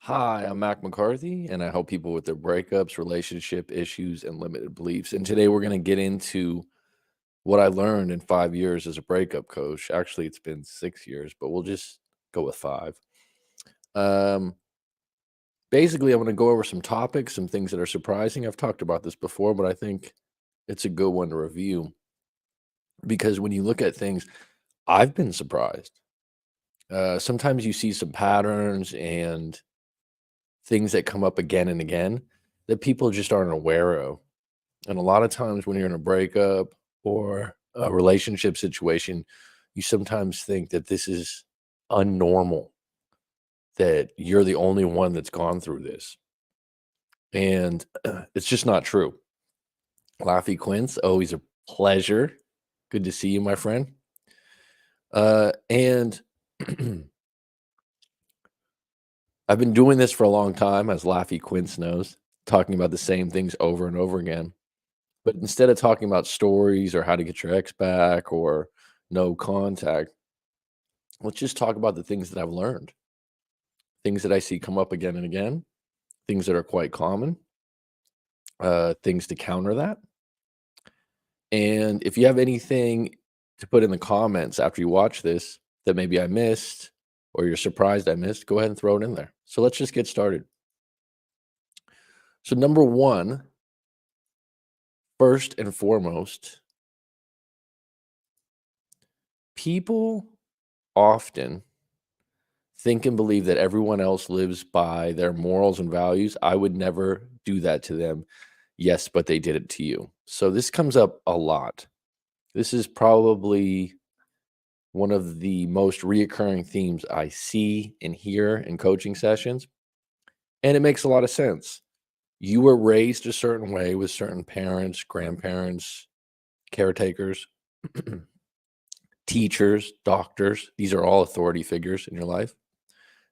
Hi, I'm Mac McCarthy, and I help people with their breakups, relationship issues, and limited beliefs. And today we're going to get into what I learned in 5 years as a breakup coach. Actually, it's been 6 years, but we'll just go with five. Um, Basically, I'm going to go over some topics, some things that are surprising. I've talked about this before, but I think it's a good one to review because when you look at things, I've been surprised. Sometimes you see some patterns and things that come up again and again that people just aren't aware of. And a lot of times when you're in a breakup or a relationship situation, you sometimes think that this is unnormal, that you're the only one that's gone through this. And it's just not true. Laffy Quince, always a pleasure. Good to see you, my friend. And I've been doing this for a long time, as Laffy Quince knows, talking about the same things over and over again. But instead of talking about stories or how to get your ex back or no contact, let's just talk about the things that I've learned, things that I see come up again and again, things that are quite common, things to counter that. And if you have anything to put in the comments after you watch this that maybe I missed or you're surprised I missed, go ahead and throw it in there. So let's just get started. So, number one, first and foremost, people often think and believe that everyone else lives by their morals and values. I would never do that to them. Yes, but they did it to you. So this comes up a lot. This is probably one of the most reoccurring themes I see and hear in coaching sessions. And it makes a lot of sense. You were raised a certain way with certain parents, grandparents, caretakers, teachers, doctors. These are all authority figures in your life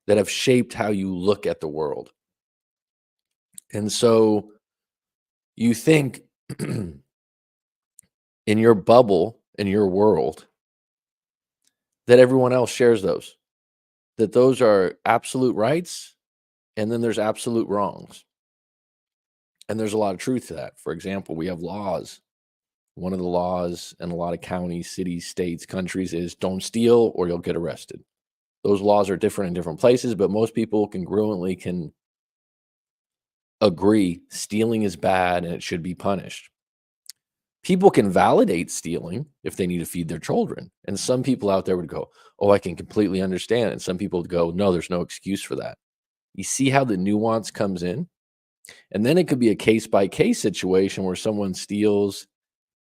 that have shaped how you look at the world. And so you think in your bubble, in your world, that everyone else shares those, that those are absolute rights, and then there's absolute wrongs. And there's a lot of truth to that. For example, we have laws. One of the laws in a lot of counties, cities, states, countries is don't steal or you'll get arrested. Those laws are different in different places, but most people congruently can agree stealing is bad and it should be punished. People can validate stealing if they need to feed their children. And some people out there would go, "Oh, I can completely understand." And some people would go, "No, there's no excuse for that." You see how the nuance comes in? And then it could be a case by case situation where someone steals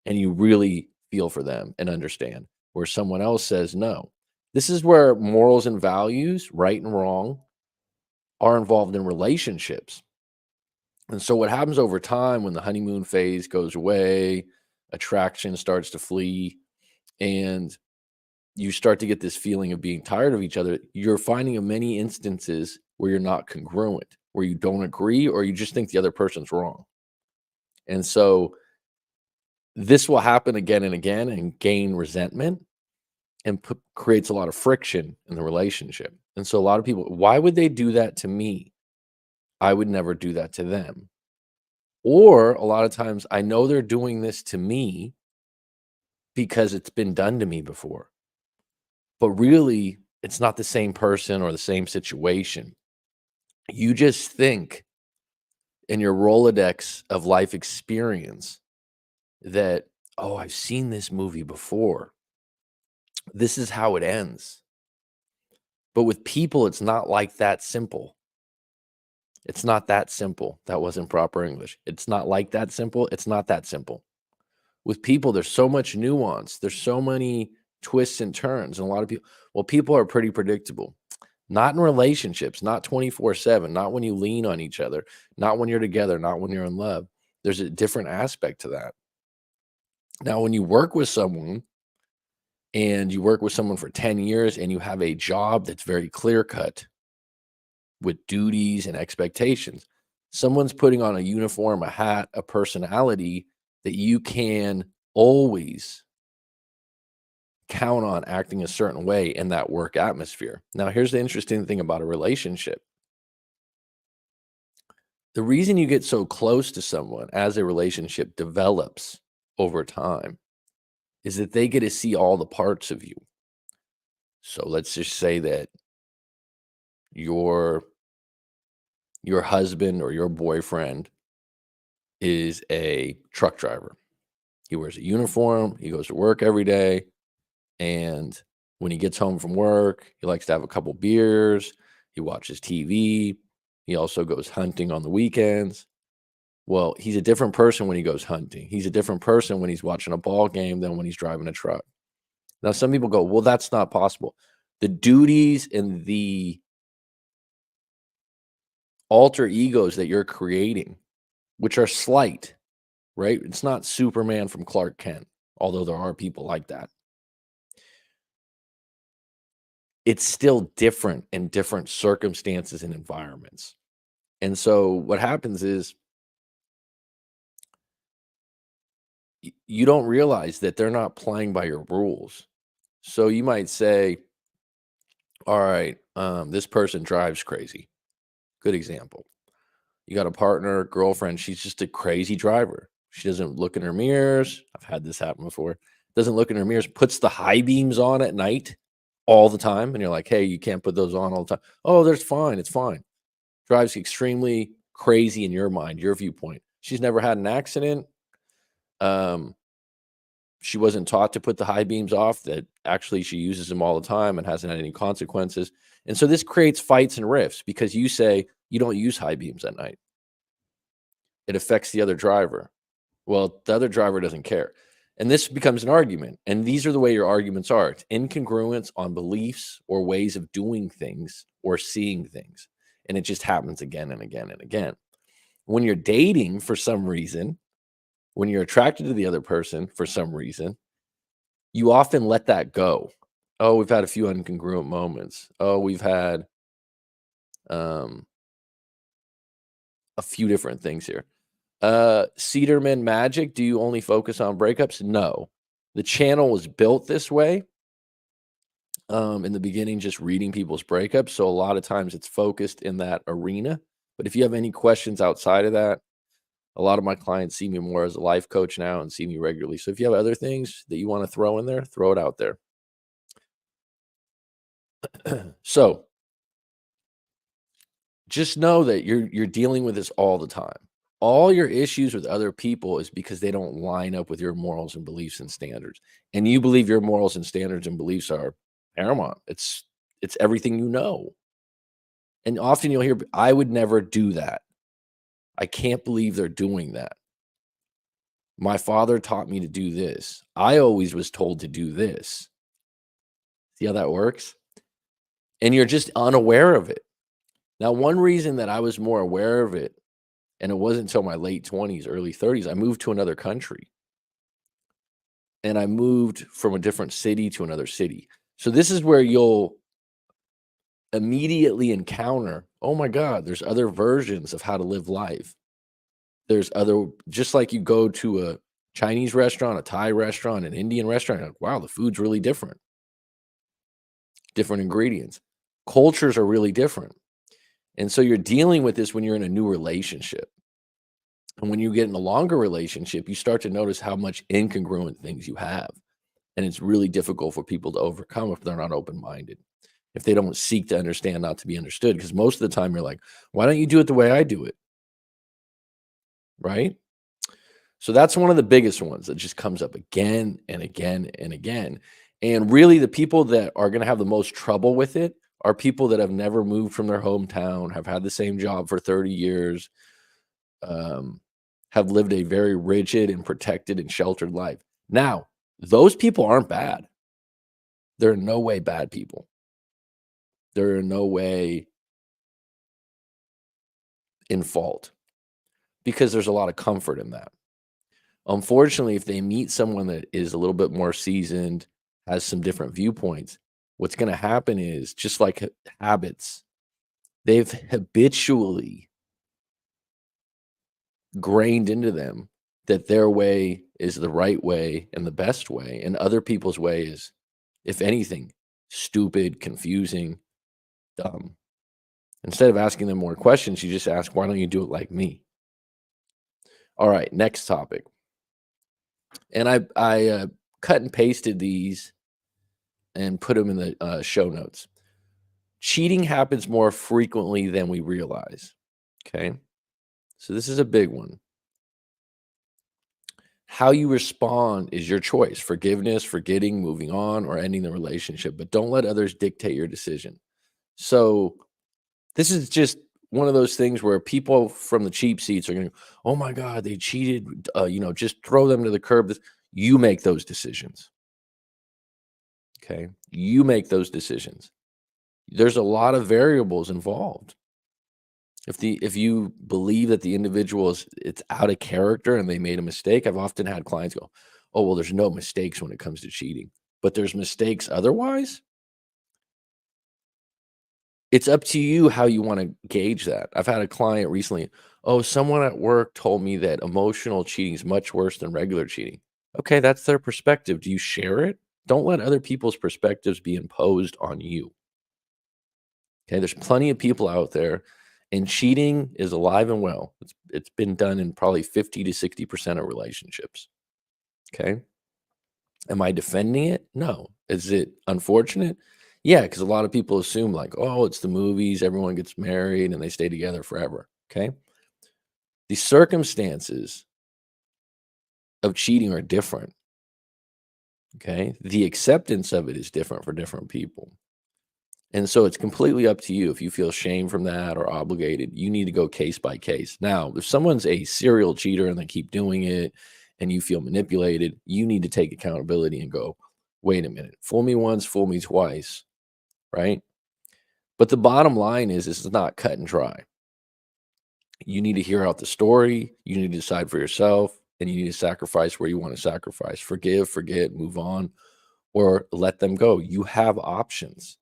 and you really feel for them and understand, where someone else says no. This is where morals and values, right and wrong, are involved in relationships. And so what happens over time when the honeymoon phase goes away, attraction starts to flee, and you start to get this feeling of being tired of each other, you're finding in many instances where you're not congruent, where you don't agree or you just think the other person's wrong. And so this will happen again and again and gain resentment and creates a lot of friction in the relationship. And so a lot of people, why would they do that to me? I would never do that to them. Or a lot of times I know they're doing this to me because it's been done to me before. But really, it's not the same person or the same situation. You just think in your Rolodex of life experience that, oh, I've seen this movie before. This is how it ends. But with people, it's not like that simple. It's not that simple. That wasn't proper English. It's not like that simple. It's not that simple. With people, there's so much nuance. There's so many twists and turns. And a lot of people, well, people are pretty predictable. Not in relationships, not 24/7, not when you lean on each other, not when you're together, not when you're in love. There's a different aspect to that. Now, when you work with someone and you work with someone for 10 years and you have a job that's very clear cut with duties and expectations, someone's putting on a uniform, a hat, a personality that you can always count on acting a certain way in that work atmosphere. Now, here's the interesting thing about a relationship. The reason you get so close to someone as a relationship develops over time is that they get to see all the parts of you. So let's just say that your your husband or your boyfriend is a truck driver. He wears a uniform, he goes to work every day, and when he gets home from work, he likes to have a couple beers, he watches TV, he also goes hunting on the weekends. Well, he's a different person when he goes hunting. He's a different person when he's watching a ball game than when he's driving a truck. Now, some people go, well, that's not possible. The duties and the alter egos that you're creating, which are slight, right? It's not Superman from Clark Kent, although there are people like that. It's still different in different circumstances and environments. And so what happens is you don't realize that they're not playing by your rules. So you might say, all right, this person drives crazy. Good example. You got a partner, girlfriend, she's just a crazy driver. She doesn't look in her mirrors. I've had this happen before. Doesn't look in her mirrors, puts the high beams on at night all the time. And you're like, hey, you can't put those on all the time. Oh, that's fine. It's fine. Drives extremely crazy in your mind, your viewpoint. She's never had an accident. Um, she wasn't taught to put the high beams off, that actually she uses them all the time and hasn't had any consequences. And so this creates fights and rifts because you say you don't use high beams at night. It affects the other driver. Well, the other driver doesn't care. And this becomes an argument. And these are the way your arguments are. It's incongruence on beliefs or ways of doing things or seeing things. And it just happens again and again and again. When you're dating for some reason, when you're attracted to the other person for some reason, you often let that go. Oh, we've had a few incongruent moments. Oh, we've had um, a few different things here. Cedarman Magic, do you only focus on breakups? No. The channel was built this way. In the beginning, just reading people's breakups. So a lot of times it's focused in that arena. But if you have any questions outside of that, a lot of my clients see me more as a life coach now and see me regularly. So if you have other things that you want to throw in there, throw it out there. So just know that you're dealing with this all the time. All your issues with other people is because they don't line up with your morals and beliefs and standards. And you believe your morals and standards and beliefs are paramount. It's everything you know. And often you'll hear, I would never do that. I can't believe they're doing that. My father taught me to do this. I always was told to do this. See how that works? And you're just unaware of it. Now, one reason that I was more aware of it, and it wasn't until my late 20s, early 30s, I moved to another country. And I moved from a different city to another city. So this is where you'll immediately encounter, oh my God, there's other versions of how to live life. There's other, just like you go to a Chinese restaurant, a Thai restaurant, an Indian restaurant, you're like, wow, the food's really different. Different ingredients. Cultures are really different. And so you're dealing with this when you're in a new relationship. And when you get in a longer relationship, you start to notice how much incongruent things you have. And it's really difficult for people to overcome if they're not open-minded, if they don't seek to understand, not to be understood. Because most of the time you're like, why don't you do it the way I do it? Right? So that's one of the biggest ones that just comes up again and again and again. And really, the people that are going to have the most trouble with it are people that have never moved from their hometown, have had the same job for 30 years, um, have lived a very rigid and protected and sheltered life. Now, those people aren't bad. They're in no way bad people. They're in no way in fault because there's a lot of comfort in that. Unfortunately, if they meet someone that is a little bit more seasoned, has some different viewpoints, what's going to happen is just like habits, they've habitually grained into them that their way is the right way and the best way, and other people's way is, if anything, stupid, confusing, dumb. Instead of asking them more questions, you just ask, why don't you do it like me? All right, next topic. And I cut and pasted these and put them in the show notes. Cheating happens more frequently than we realize. Okay. So this is a big one. How you respond is your choice: forgiveness, forgetting, moving on, or ending the relationship. But don't let others dictate your decision. So this is just one of those things where people from the cheap seats are going, "Oh my God, they cheated." Just throw them to the curb. You make those decisions. Okay, you make those decisions. There's a lot of variables involved. If you believe that the individual is it's out of character and they made a mistake, I've often had clients go, "Oh, well, there's no mistakes when it comes to cheating, but there's mistakes otherwise." It's up to you how you want to gauge that. I've had a client recently, "Oh, someone at work told me that emotional cheating is much worse than regular cheating." Okay, that's their perspective. Do you share it? Don't let other people's perspectives be imposed on you. Okay, there's plenty of people out there, and cheating is alive and well. It's been done in probably 50 to 60% of relationships. Okay. Am I defending it? No. Is it unfortunate? Yeah, because a lot of people assume, like, oh, it's the movies, everyone gets married and they stay together forever. Okay. The circumstances of cheating are different. Okay. The acceptance of it is different for different people. And so it's completely up to you. If you feel shame from that or obligated, you need to go case by case. Now, if someone's a serial cheater and they keep doing it and you feel manipulated, you need to take accountability and go, wait a minute, fool me once, fool me twice, right? But the bottom line is, this is not cut and dry. You need to hear out the story, you need to decide for yourself, and you need to sacrifice where you want to sacrifice. Forgive, forget, move on, or let them go. You have options.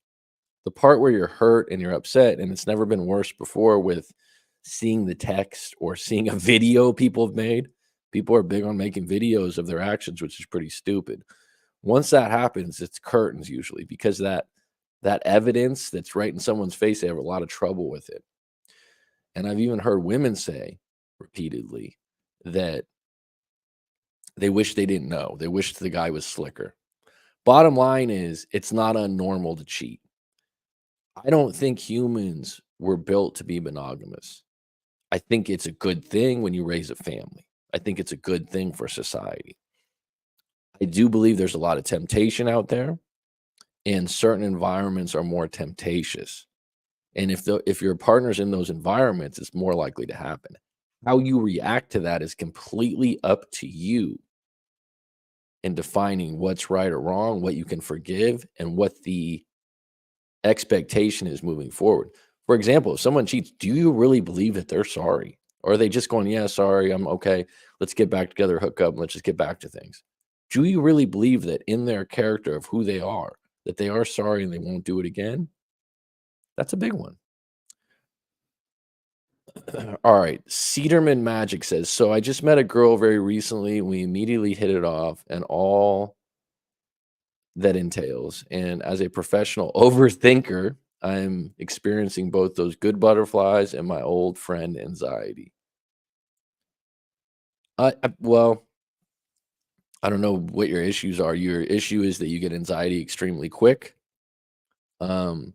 The part where you're hurt and you're upset, and it's never been worse before, with seeing the text or seeing a video people have made. People are big on making videos of their actions, which is pretty stupid. Once that happens, it's curtains usually, because that evidence that's right in someone's face, they have a lot of trouble with it. And I've even heard women say repeatedly that they wish they didn't know. They wish the guy was slicker. Bottom line is, it's not unnormal to cheat. I don't think humans were built to be monogamous. I think it's a good thing when you raise a family. I think it's a good thing for society. I do believe there's a lot of temptation out there, and certain environments are more temptatious. And if your partner's in those environments, it's more likely to happen. How you react to that is completely up to you in defining what's right or wrong, what you can forgive, and what the expectation is moving forward. For example, if someone cheats, do you really believe that they're sorry? Or are they just going, yeah, sorry, I'm okay. Let's get back together, hook up, and let's just get back to things. Do you really believe that in their character of who they are, that they are sorry and they won't do it again? That's a big one. All right. Cedarman Magic says, so I just met a girl very recently. We immediately hit it off and all that entails. And as a professional overthinker, I'm experiencing both those good butterflies and my old friend anxiety. Well, I don't know what your issues are. Your issue is that you get anxiety extremely quick. Um,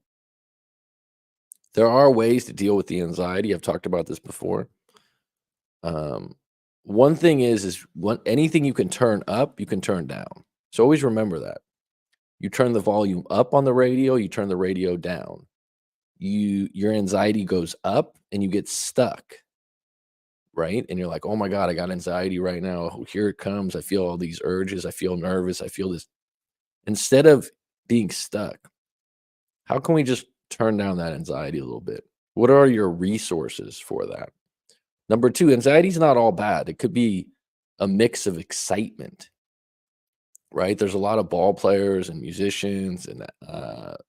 there are ways to deal with the anxiety. I've talked about this before. Um, one thing is anything you can turn up, you can turn down. So always remember that. You turn the volume up on the radio, you turn the radio down. Your anxiety goes up and you get stuck, right? And you're like, "Oh my god, I got anxiety right now. Oh, here it comes. I feel all these urges. I feel nervous. I feel this." Instead of being stuck, how can we just turn down that anxiety a little bit? What are your resources for that? Number 2, anxiety is not all bad. It could be a mix of excitement, right? There's a lot of ball players and musicians and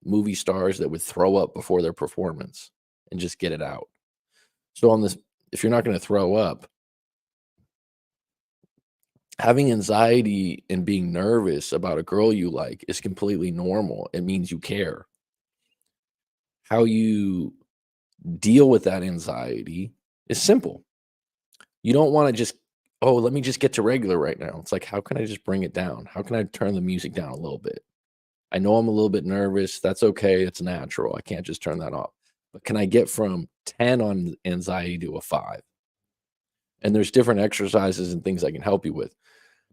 movie stars that would throw up before their performance and just get it out. So on this, if you're not going to throw up, having anxiety and being nervous about a girl you like is completely normal. It means you care. How you deal with that anxiety is simple. You don't want to just, oh, let me just get to regular right now. It's like, how can I just bring it down? How can I turn the music down a little bit? I know I'm a little bit nervous. That's okay. It's natural. I can't just turn that off. But can I get from 10 on anxiety to a 5? And there's different exercises and things I can help you with.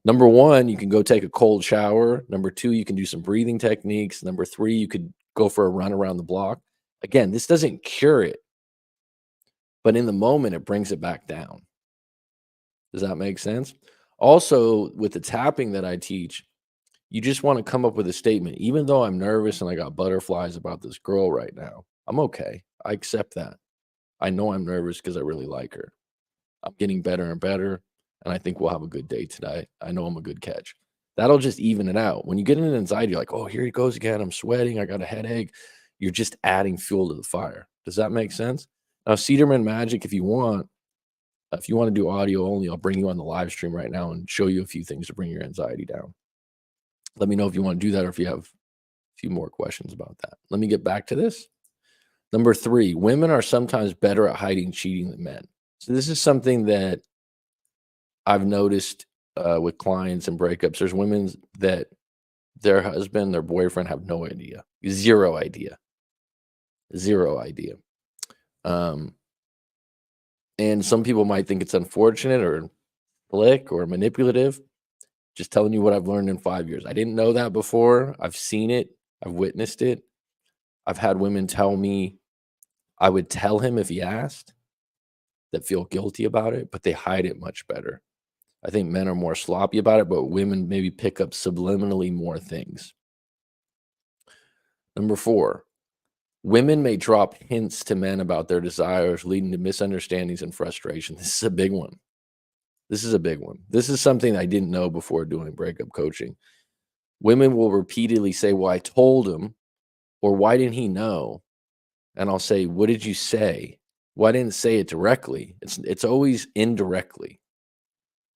Number 1, you can go take a cold shower. Number 2, you can do some breathing techniques. Number 3, you could go for a run around the block. Again, this doesn't cure it, but in the moment, it brings it back down. Does that make sense? Also, with the tapping that I teach, you just want to come up with a statement. Even though I'm nervous and I got butterflies about this girl right now, I'm okay. I accept that. I know I'm nervous because I really like her. I'm getting better and better, and I think we'll have a good day today. I know I'm a good catch. That'll just even it out. When you get into anxiety, you're like, oh, here he goes again. I'm sweating. I got a headache. You're just adding fuel to the fire. Does that make sense? Now, Cedarman Magic, if you want to do audio only, I'll bring you on the live stream right now and show you a few things to bring your anxiety down. Let me know if you want to do that or if you have a few more questions about that. Let me get back to this. Number 3, women are sometimes better at hiding cheating than men. So this is something that I've noticed with clients and breakups. There's women that their husband, their boyfriend have no idea, zero idea, zero idea. And some people might think it's unfortunate or slick or manipulative. Just telling you what I've learned in 5 years. I didn't know that before. I've seen it. I've witnessed it. I've had women tell me I would tell him if he asked that feel guilty about it, but they hide it much better. I think men are more sloppy about it, but women maybe pick up subliminally more things. Number 4, women may drop hints to men about their desires, leading to misunderstandings and frustration. This is a big one. This is a big one. This is something I didn't know before doing breakup coaching. Women will repeatedly say, well, I told him, or why didn't he know? And I'll say, what did you say? Well, I didn't say it directly. It's always indirectly.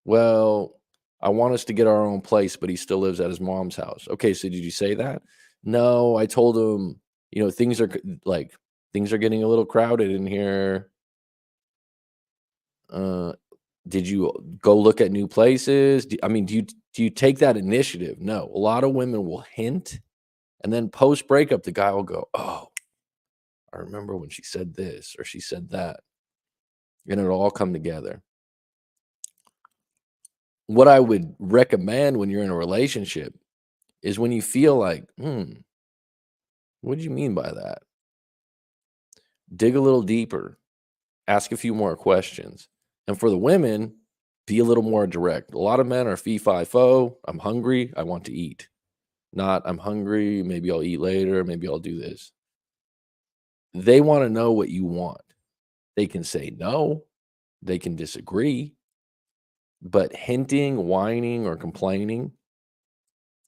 Well, I want us to get our own place, but he still lives at his mom's house. Okay, so did you say that? No, I told him, things are getting a little crowded in here. Did you go look at new places? Do you take that initiative? No. A lot of women will hint, and then post breakup, the guy will go, "Oh, I remember when she said this or she said that," and it'll all come together. What I would recommend when you're in a relationship is when you feel like, what do you mean by that? Dig a little deeper, ask a few more questions. And for the women, be a little more direct. A lot of men are fee fi fo. I'm hungry. I want to eat. Not I'm hungry. Maybe I'll eat later. Maybe I'll do this. They want to know what you want. They can say no. They can disagree. But hinting, whining, or complaining,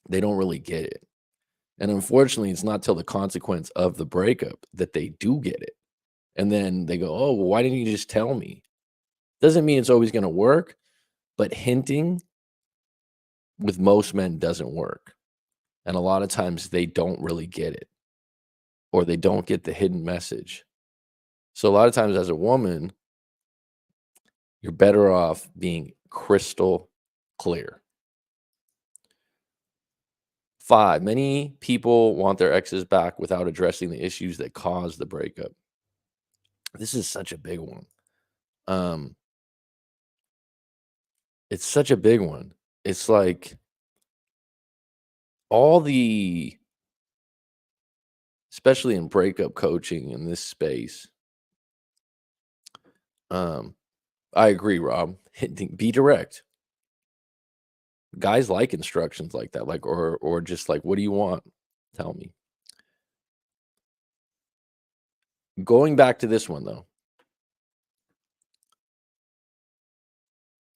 they don't really get it. And unfortunately, it's not till the consequence of the breakup that they do get it. And then they go, oh, well, why didn't you just tell me? Doesn't mean it's always going to work, but hinting with most men doesn't work. And a lot of times they don't really get it, or they don't get the hidden message. So a lot of times as a woman, you're better off being crystal clear. 5, many people want their exes back without addressing the issues that caused the breakup. This is such a big one. It's such a big one. It's like all the, especially in breakup coaching in this space. I agree, Rob. Be direct. Guys like instructions like that, like or just like, what do you want? Tell me. Going back to this one though,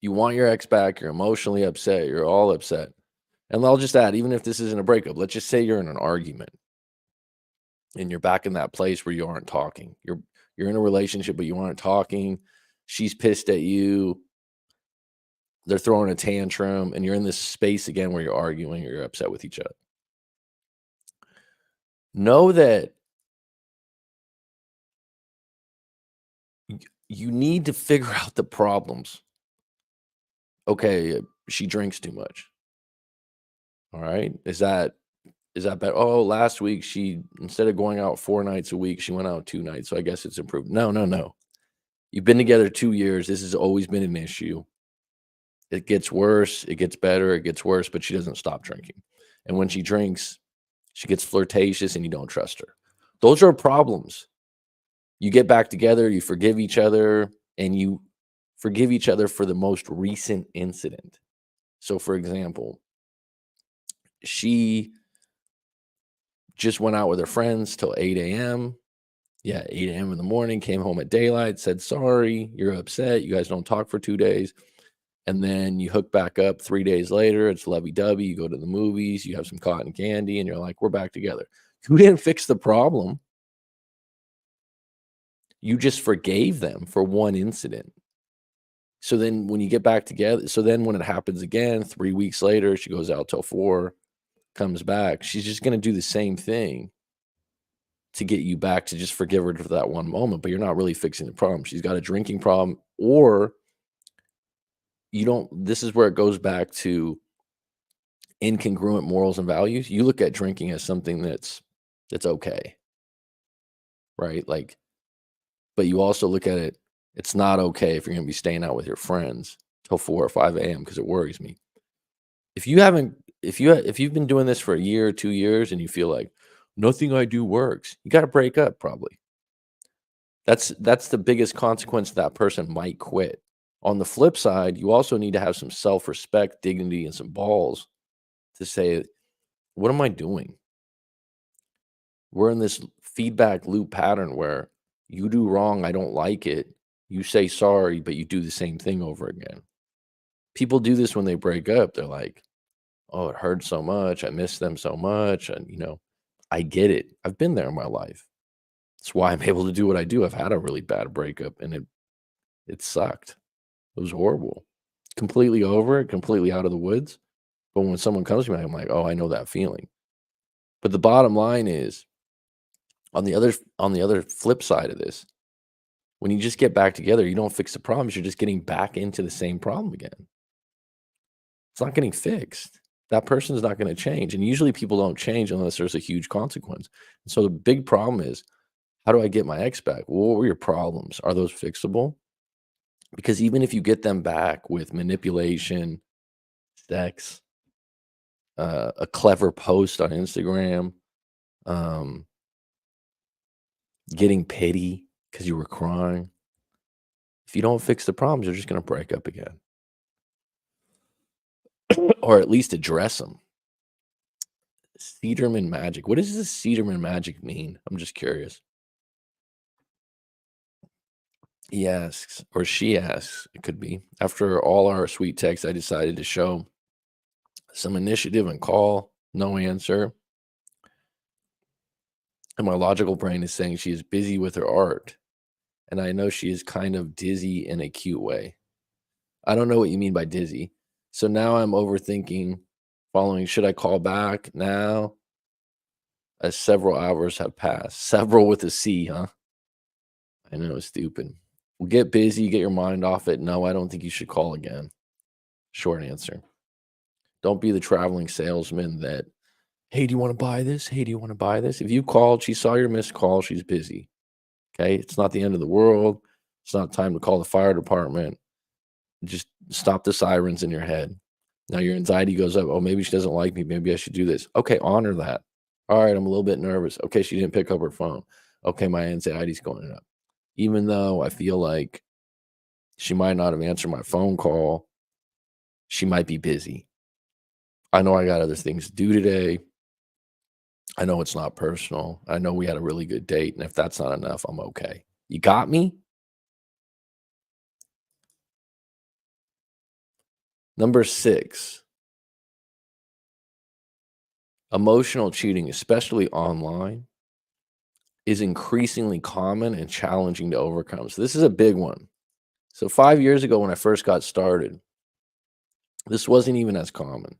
you want your ex back, you're emotionally upset, you're all upset. And I'll just add, even if this isn't a breakup, let's just say you're in an argument and you're back in that place where you aren't talking. You're in a relationship, but you aren't talking. She's pissed at you. They're throwing a tantrum, and you're in this space again where you're arguing or you're upset with each other. Know that Y you need to figure out the problems. Okay, she drinks too much, alright? Is that better? "Oh, last week she instead of going out 4 nights a week, she went out 2 nights, so I guess it's improved." No, no, no. You've been together 2 years, this has always been an issue. It gets worse, it gets better, it gets worse, but she doesn't stop drinking. And when she drinks, she gets flirtatious and you don't trust her. Those are problems. You get back together, you forgive each other, and you forgive each other for the most recent incident. So, for example, she just went out with her friends till 8 a.m. Yeah, 8 a.m. in the morning, came home at daylight, said, "Sorry, you're upset. You guys don't talk for 2 days." And then you hook back up 3 days later. It's lovey dovey. You go to the movies, you have some cotton candy, and you're like, "We're back together." You didn't fix the problem. You just forgave them for one incident. So then when you get back together, so then when it happens again, 3 weeks later, she goes out till 4, comes back. She's just going to do the same thing to get you back to just forgive her for that one moment, but you're not really fixing the problem. She's got a drinking problem, or you don't. This is where it goes back to incongruent morals and values. You look at drinking as something that's okay, right? Like, but you also look at it, it's not okay if you're going to be staying out with your friends till 4 or 5 a.m. because it worries me. If you haven't, if you've been doing this for a year or 2 years and you feel like nothing I do works, you got to break up probably. That's the biggest consequence. That person might quit. On the flip side, you also need to have some self-respect, dignity, and some balls to say, what am I doing? We're in this feedback loop pattern where you do wrong, I don't like it. You say sorry, but you do the same thing over again. People do this when they break up. They're like, "Oh, it hurts so much. I miss them so much." And, I get it. I've been there in my life. That's why I'm able to do what I do. I've had a really bad breakup and it sucked. It was horrible. Completely over it, completely out of the woods. But when someone comes to me, I'm like, "Oh, I know that feeling." But the bottom line is, on the other flip side of this, when you just get back together, you don't fix the problems, you're just getting back into the same problem again. It's not getting fixed. That person's not gonna change, and usually people don't change unless there's a huge consequence. So the big problem is, how do I get my ex back? Well, what were your problems? Are those fixable? Because even if you get them back with manipulation, sex, a clever post on Instagram, um, getting pity because you were crying, if you don't fix the problems, you're just gonna break up again, or at least address them. Cedarman magic. What does this Cedarman magic mean? I'm just curious. He asks, or she asks, it could be. After all our sweet texts, I decided to show some initiative and call. No answer. And my logical brain is saying she is busy with her art. And I know she is kind of dizzy in a cute way. I don't know what you mean by dizzy. So now I'm overthinking, following, should I call back now? As several hours have passed. Several with a C, huh? I know, it's stupid. Well, get busy, get your mind off it. No, I don't think you should call again. Short answer. Don't be the traveling salesman that, hey, do you want to buy this? Hey, do you want to buy this? If you called, she saw your missed call, she's busy. Okay. It's not the end of the world. It's not time to call the fire department. Just stop the sirens in your head. Now your anxiety goes up. Oh, maybe she doesn't like me. Maybe I should do this. Okay, honor that. All right, I'm a little bit nervous. Okay, she didn't pick up her phone. Okay, my anxiety's going up. Even though I feel like she might not have answered my phone call, she might be busy. I know I got other things to do today. I know it's not personal. I know we had a really good date. And if that's not enough, I'm okay. You got me? Number 6, emotional cheating, especially online, is increasingly common and challenging to overcome. So this is a big one. So 5 years ago, when I first got started, this wasn't even as common.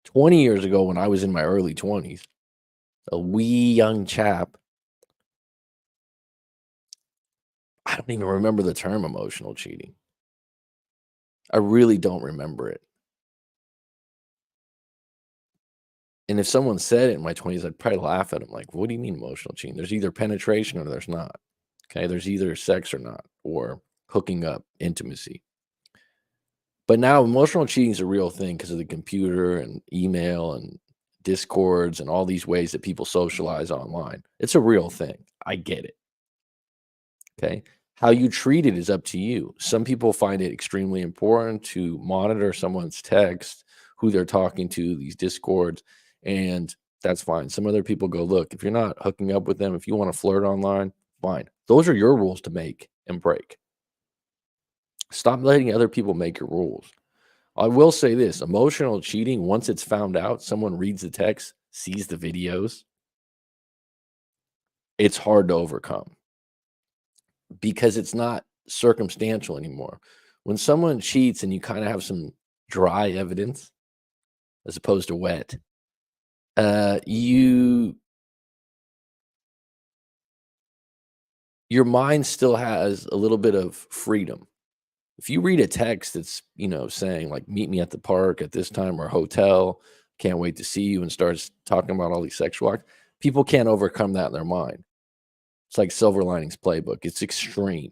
20 years ago, when I was in my early 20s, a wee young chap, I don't even remember the term emotional cheating. I really don't remember it. And if someone said it in my 20s, I'd probably laugh at them like, "What do you mean emotional cheating? There's either penetration or there's not. Okay, there's either sex or not, or hooking up, intimacy." But now emotional cheating is a real thing because of the computer and email and discords and all these ways that people socialize online. It's a real thing. I get it. Okay. How you treat it is up to you. Some people find it extremely important to monitor someone's text, who they're talking to, these discords, and that's fine. Some other people go, look, if you're not hooking up with them, if you want to flirt online, fine. Those are your rules to make and break. Stop letting other people make your rules. I will say this, emotional cheating, once it's found out, someone reads the text, sees the videos, it's hard to overcome because it's not circumstantial anymore. When someone cheats and you kind of have some dry evidence as opposed to wet, you your mind still has a little bit of freedom. If you read a text that's, saying like meet me at the park at this time or hotel, can't wait to see you, and starts talking about all these sexual acts, people can't overcome that in their mind. It's like Silver Linings Playbook. It's extreme.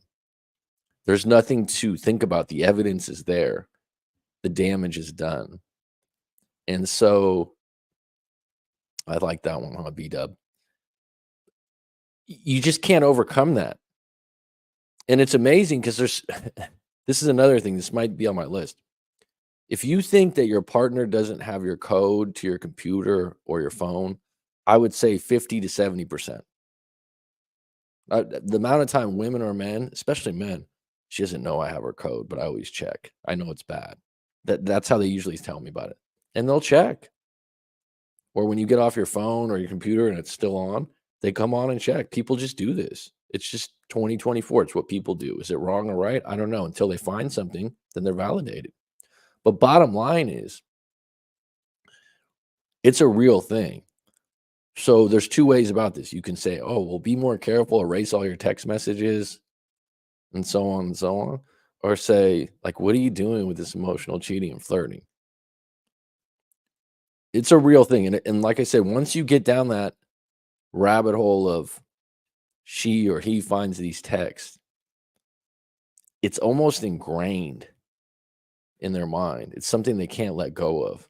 There's nothing to think about. The evidence is there. The damage is done. And so I like that one, huh, B-dub. You just can't overcome that. And it's amazing because there's this is another thing, this might be on my list. If you think that your partner doesn't have your code to your computer or your phone, I would say 50 to 70%. The amount of time women or men, especially men, she doesn't know I have her code, but I always check. I know it's bad. That's how they usually tell me about it. And they'll check. Or when you get off your phone or your computer and it's still on, they come on and check. People just do this. It's just 2024. It's what people do. Is it wrong or right? I don't know. Until they find something, then they're validated. But bottom line is, it's a real thing. So there's two ways about this. You can say, oh, well, be more careful, erase all your text messages, and so on and so on. Or say, like, what are you doing with this emotional cheating and flirting? It's a real thing. And like I said, once you get down that rabbit hole of she or he finds these texts, it's almost ingrained in their mind. It's something they can't let go of.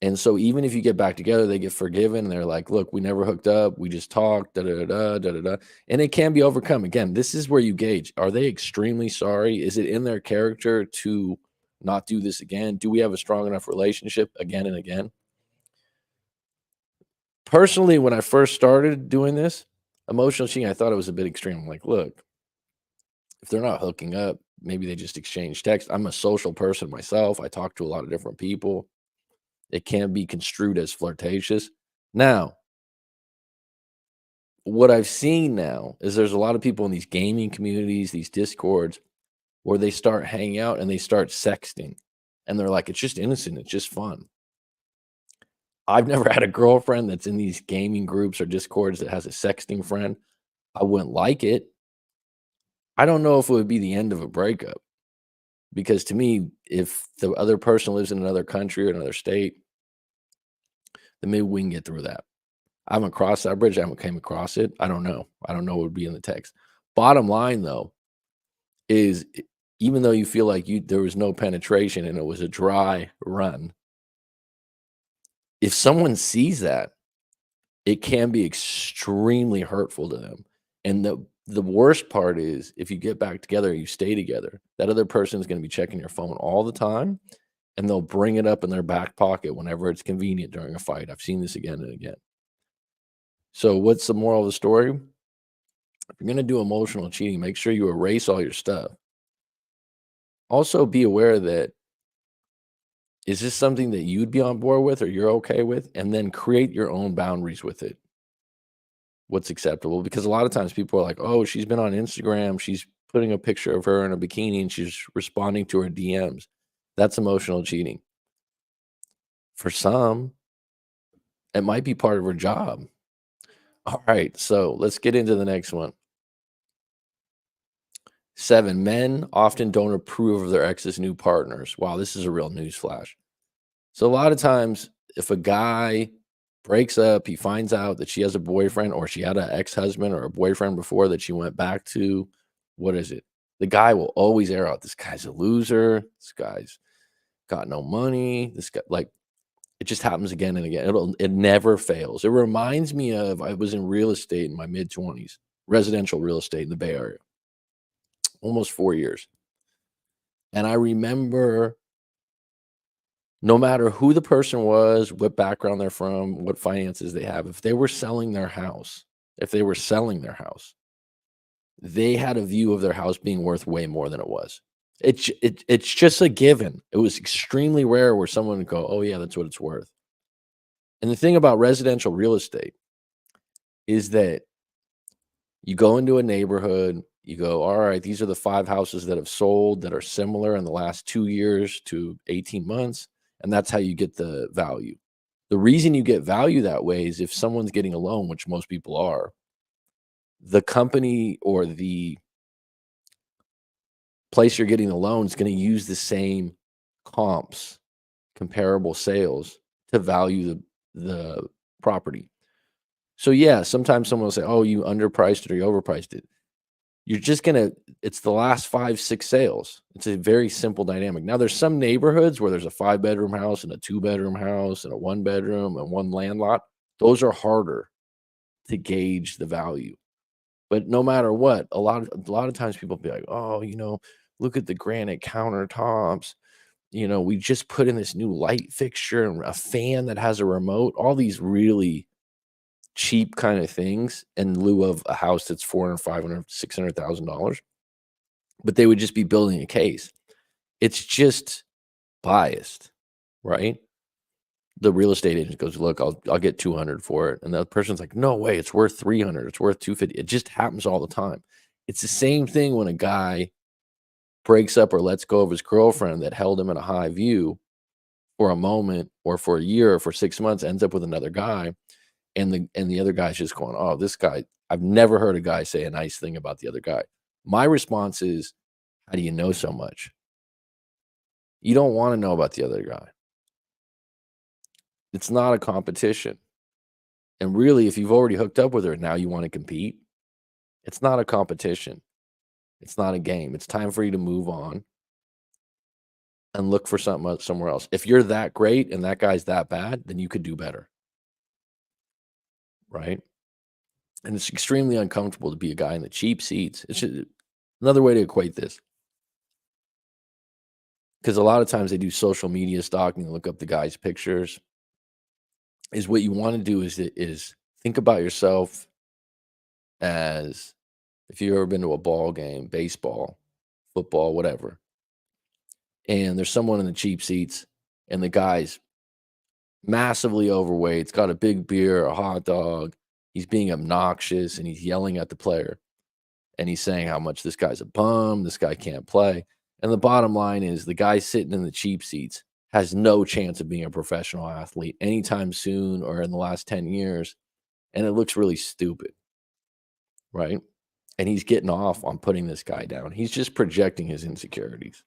And so even if you get back together, they get forgiven and they're like, look, we never hooked up. We just talked, da da da da da da. And it can be overcome. Again, this is where you gauge. Are they extremely sorry? Is it in their character to not do this again? Do we have a strong enough relationship again and again? Personally, when I first started doing this, emotional cheating, I thought it was a bit extreme. I'm like, look, if they're not hooking up, maybe they just exchange text. I'm a social person myself. I talk to a lot of different people. It can be construed as flirtatious. Now, what I've seen now is there's a lot of people in these gaming communities, these discords, where they start hanging out and they start sexting. And they're like, it's just innocent, it's just fun. I've never had a girlfriend that's in these gaming groups or discords that has a sexting friend. I wouldn't like it. I don't know if it would be the end of a breakup because to me, if the other person lives in another country or another state, then maybe we can get through that. I haven't crossed that bridge. I haven't came across it. I don't know. I don't know what would be in the text. Bottom line, though, is even though you feel like there was no penetration and it was a dry run, if someone sees that, it can be extremely hurtful to them. And the worst part is if you get back together, you stay together, that other person is going to be checking your phone all the time and they'll bring it up in their back pocket whenever it's convenient during a fight. I've seen this again and again. So what's the moral of the story? If you're going to do emotional cheating, make sure you erase all your stuff. Also be aware that is this something that you'd be on board with or you're okay with? And then create your own boundaries with it. What's acceptable? Because a lot of times people are like, oh, she's been on Instagram. She's putting a picture of her in a bikini and she's responding to her DMs. That's emotional cheating. For some, it might be part of her job. All right. So let's get into the next one. 7, men often don't approve of their ex's new partners. Wow, this is a real news flash. So a lot of times, if a guy breaks up, he finds out that she has a boyfriend or she had an ex-husband or a boyfriend before that she went back to. What is it? The guy will always air out, this guy's a loser. This guy's got no money. This guy, like, it just happens again and again. It never fails. It reminds me of I was in real estate in my mid-20s, residential real estate in the Bay Area, almost 4 years. And I remember no matter who the person was, what background they're from, what finances they have, if they were selling their house, if they were selling their house, they had a view of their house being worth way more than it was. It's just a given. It was extremely rare where someone would go, "Oh yeah, that's what it's worth." And the thing about residential real estate is that you go into a neighborhood, you go, "All right, these are the 5 houses that have sold that are similar in the last 2 years to 18 months," and that's how you get the value. The reason you get value that way is if someone's getting a loan, which most people are, the company or the place you're getting the loan is gonna use the same comps, comparable sales to value the property. So, yeah, sometimes someone will say, "Oh, you underpriced it or you overpriced it." You're just gonna it's the last 5, 6 sales. It's a very simple dynamic. Now there's some neighborhoods where there's a 5-bedroom house and a 2-bedroom house and a 1-bedroom and 1 land lot. Those are harder to gauge the value. But no matter what, a lot of times people be like, "Oh, look at the granite countertops. We just put in this new light fixture and a fan that has a remote." All these really cheap kind of things in lieu of a house that's 400, 500, $600,000, but they would just be building a case. It's just biased, right? The real estate agent goes, "Look, I'll get 200 for it." And the person's like, "No way, it's worth 300, it's worth 250." It just happens all the time. It's the same thing when a guy breaks up or lets go of his girlfriend that held him in a high view for a moment or for a year or for 6 months, ends up with another guy, and the other guy's just going, "Oh, this guy." I've never heard a guy say a nice thing about the other guy. My response is, "How do you know so much?" You don't wanna know about the other guy. It's not a competition. And really, if you've already hooked up with her and now you wanna compete, it's not a competition. It's not a game. It's time for you to move on and look for something else somewhere else. If you're that great and that guy's that bad, then you could do better, right? And it's extremely uncomfortable to be a guy in the cheap seats. It's just another way to equate this, because a lot of times they do social media stalking, look up the guy's pictures, is what you wanna do is think about yourself as if you've ever been to a ball game, baseball, football, whatever, and there's someone in the cheap seats, and the guy's massively overweight, he's got a big beer, a hot dog, he's being obnoxious, and he's yelling at the player, and he's saying how much this guy's a bum, this guy can't play, and the bottom line is the guy sitting in the cheap seats has no chance of being a professional athlete anytime soon or in the last 10 years, and it looks really stupid, right? And he's getting off on putting this guy down. He's just projecting his insecurities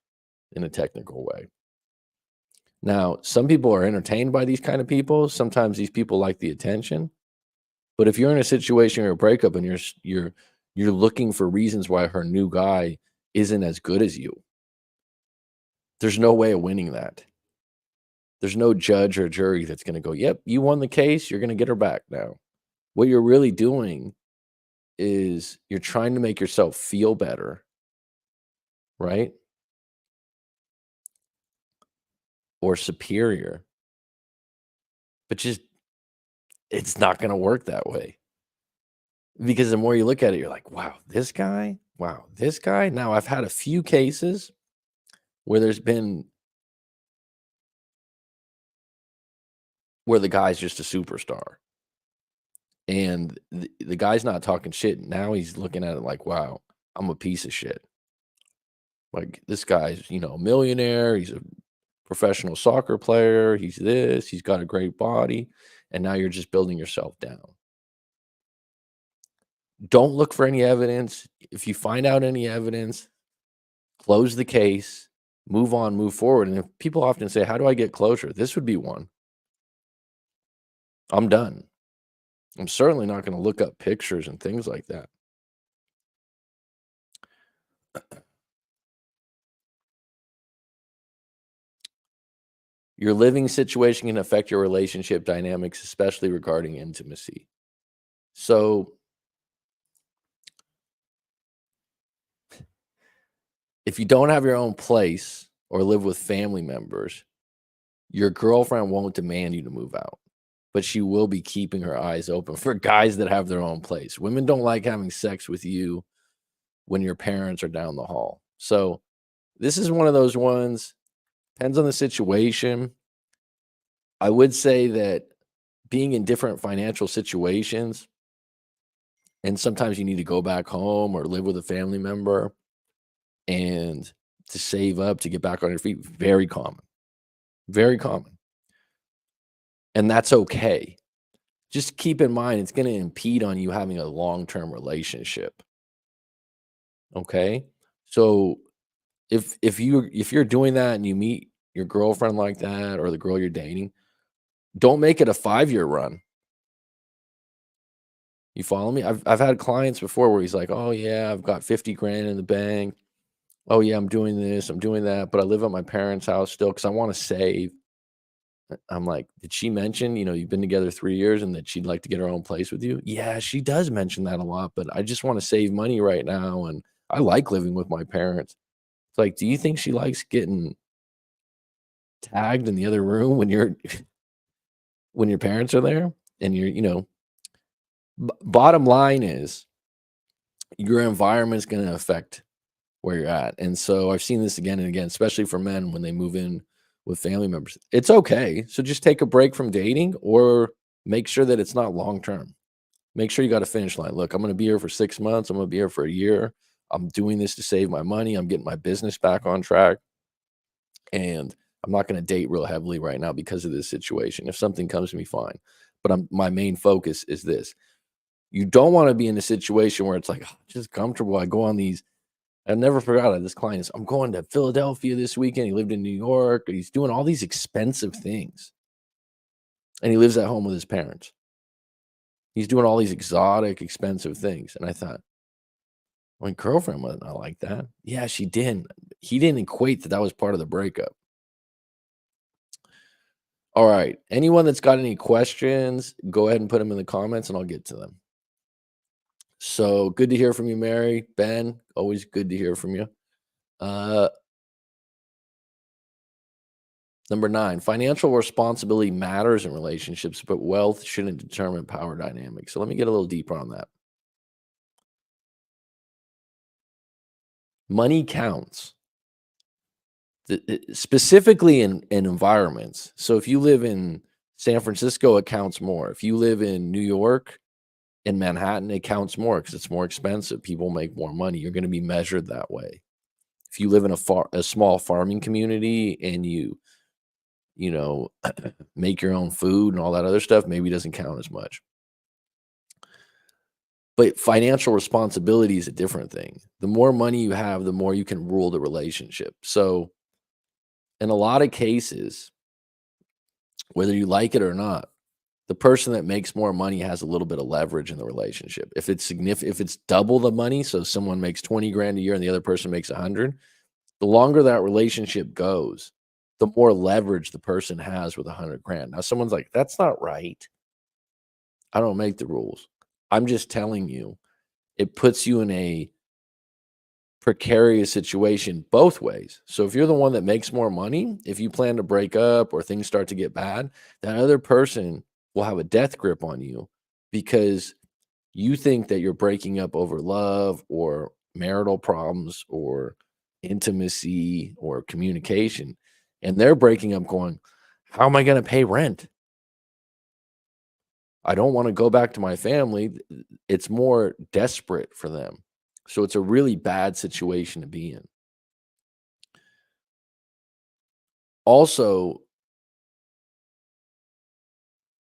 in a technical way. Now, some people are entertained by these kind of people. Sometimes these people like the attention. But if you're in a situation or a breakup and you're looking for reasons why her new guy isn't as good as you, there's no way of winning that. There's no judge or jury that's going to go, "Yep, you won the case. You're going to get her back now." What you're really doing is you're trying to make yourself feel better, right? Or superior, but just it's not going to work that way. Because the more you look at it, you're like, "Wow, this guy? Wow, this guy?" Now, I've had a few cases where the guy's just a superstar, and the guy's not talking shit. Now he's looking at it like, "Wow, I'm a piece of shit." Like, this guy's, a millionaire, he's a professional soccer player, he's this, he's got a great body, and now you're just building yourself down. Don't look for any evidence. If you find out any evidence, close the case, move on, move forward. And if people often say, "How do I get closure?" This would be one. I'm done. I'm certainly not going to look up pictures and things like that. Your living situation can affect your relationship dynamics, especially regarding intimacy. So, if you don't have your own place or live with family members, your girlfriend won't demand you to move out, but she will be keeping her eyes open for guys that have their own place. Women don't like having sex with you when your parents are down the hall. So, this is one of those ones, depends on the situation. I would say that being in different financial situations, and sometimes you need to go back home or live with a family member and to save up to get back on your feet, very common, very common. And that's okay. Just keep in mind it's going to impede on you having a long-term relationship. Okay. So if you're doing that and you meet your girlfriend like that or the girl you're dating, don't make it a 5-year run. You follow me? I've had clients before where he's like, "Oh yeah, I've got 50 grand in the bank. Oh yeah, I'm doing this, I'm doing that, but I live at my parents' house still because I want to save." I'm like, "Did she mention, you've been together 3 years and that she'd like to get her own place with you?" "Yeah, she does mention that a lot, but I just want to save money right now and I like living with my parents." It's like, "Do you think she likes getting tagged in the other room when you're when your parents are there?" And bottom line is your environment's going to affect where you're at. And so I've seen this again and again, especially for men when they move in with family members. It's okay. So just take a break from dating or make sure that it's not long term. Make sure you got a finish line. Look, I'm going to be here for 6 months. I'm going to be here for a year. I'm doing this to save my money. I'm getting my business back on track. And I'm not going to date real heavily right now because of this situation. If something comes to me, fine. But my main focus is this. You don't want to be in a situation where it's like, "Oh, just comfortable. I go on these." I never forgot it. This client is, "I'm going to Philadelphia this weekend." He lived in New York. And he's doing all these expensive things. And he lives at home with his parents. He's doing all these exotic, expensive things. And I thought, my girlfriend was not like that. Yeah, she didn't. He didn't equate that that was part of the breakup. All right. Anyone that's got any questions, go ahead and put them in the comments and I'll get to them. So good to hear from you, Mary. Ben, always good to hear from you. Uh, Number 9, financial responsibility matters in relationships, but wealth shouldn't determine power dynamics. So let me get a little deeper on that. Money counts, specifically in environments. So if you live in San Francisco, it counts more. If you live in New York, in Manhattan, it counts more because it's more expensive. People make more money. You're going to be measured that way. If you live in a small farming community and you know make your own food and all that other stuff, maybe it doesn't count as much. But financial responsibility is a different thing. The more money you have, the more you can rule the relationship. So, in a lot of cases, whether you like it or not, the person that makes more money has a little bit of leverage in the relationship. If it's significant, if it's double the money, so someone makes 20 grand a year and the other person makes 100, the longer that relationship goes, the more leverage the person has with 100 grand. Now, someone's like, "That's not right. I don't make the rules." I'm just telling you, it puts you in a precarious situation both ways. So if you're the one that makes more money, if you plan to break up or things start to get bad, that other person will have a death grip on you because you think that you're breaking up over love or marital problems or intimacy or communication. And they're breaking up going, "How am I going to pay rent? I don't want to go back to my family." It's more desperate for them. So it's a really bad situation to be in. Also,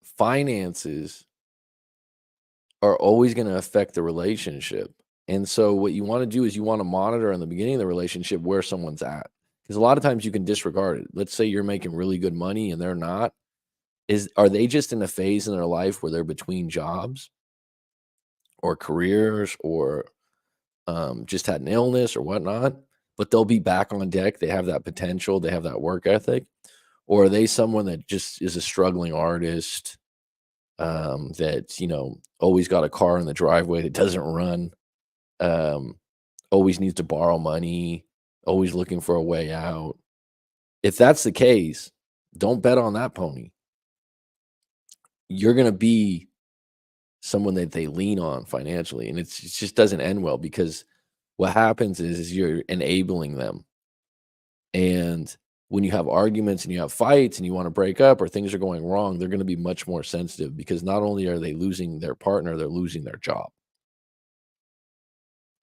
finances are always going to affect the relationship. And so what you want to do is you want to monitor in the beginning of the relationship where someone's at. Because a lot of times you can disregard it. Let's say you're making really good money and they're not. Are they just in a phase in their life where they're between jobs or careers or just had an illness or whatnot, but they'll be back on deck. They have that potential, they have that work ethic. Or are they someone that just is a struggling artist that, always got a car in the driveway that doesn't run, um, always needs to borrow money, always looking for a way out? If that's the case, don't bet on that pony. You're going to be someone that they lean on financially, and it just doesn't end well because what happens is you're enabling them. And when you have arguments and you have fights and you want to break up or things are going wrong, they're going to be much more sensitive because not only are they losing their partner, they're losing their job.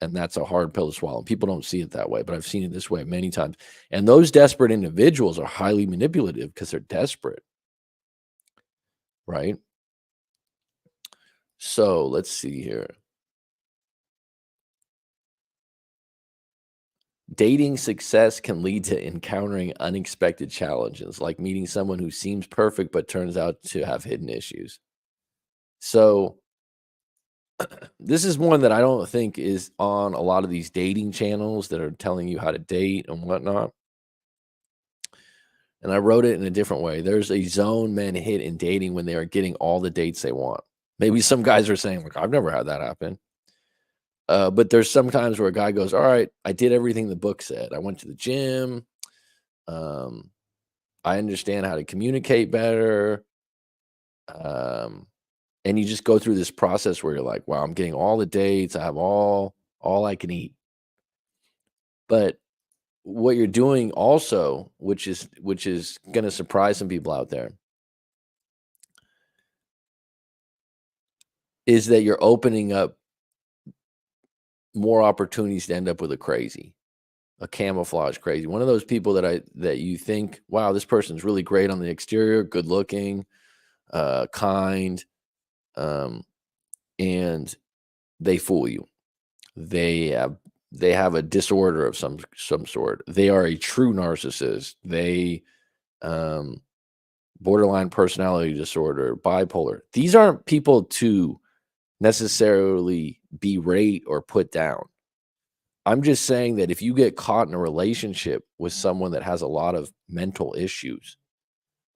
And that's a hard pill to swallow. People don't see it that way, but I've seen it this way many times. And those desperate individuals are highly manipulative because they're desperate, right? So let's see here. Dating success can lead to encountering unexpected challenges, like meeting someone who seems perfect but turns out to have hidden issues. So, this is one that I don't think is on a lot of these dating channels that are telling you how to date and whatnot. And I wrote it in a different way. There's a zone men hit in dating when they are getting all the dates they want. Maybe some guys are saying, like, I've never had that happen. But there's sometimes where a guy goes, all right, I did everything the book said. I went to the gym. Um, I understand how to communicate better. Um, and you just go through this process where you're like, wow, I'm getting all the dates. I have all I can eat. But what you're doing also, which is gonna surprise some people out there, is that you're opening up more opportunities to end up with a crazy, a camouflage crazy. One of those people that you think, wow, this person's really great on the exterior, good looking, kind, um, and they fool you. They have they have a disorder of some sort. They are a true narcissist. They um borderline personality disorder, bipolar. These aren't people to necessarily berate or put down. I'm just saying that if you get caught in a relationship with someone that has a lot of mental issues,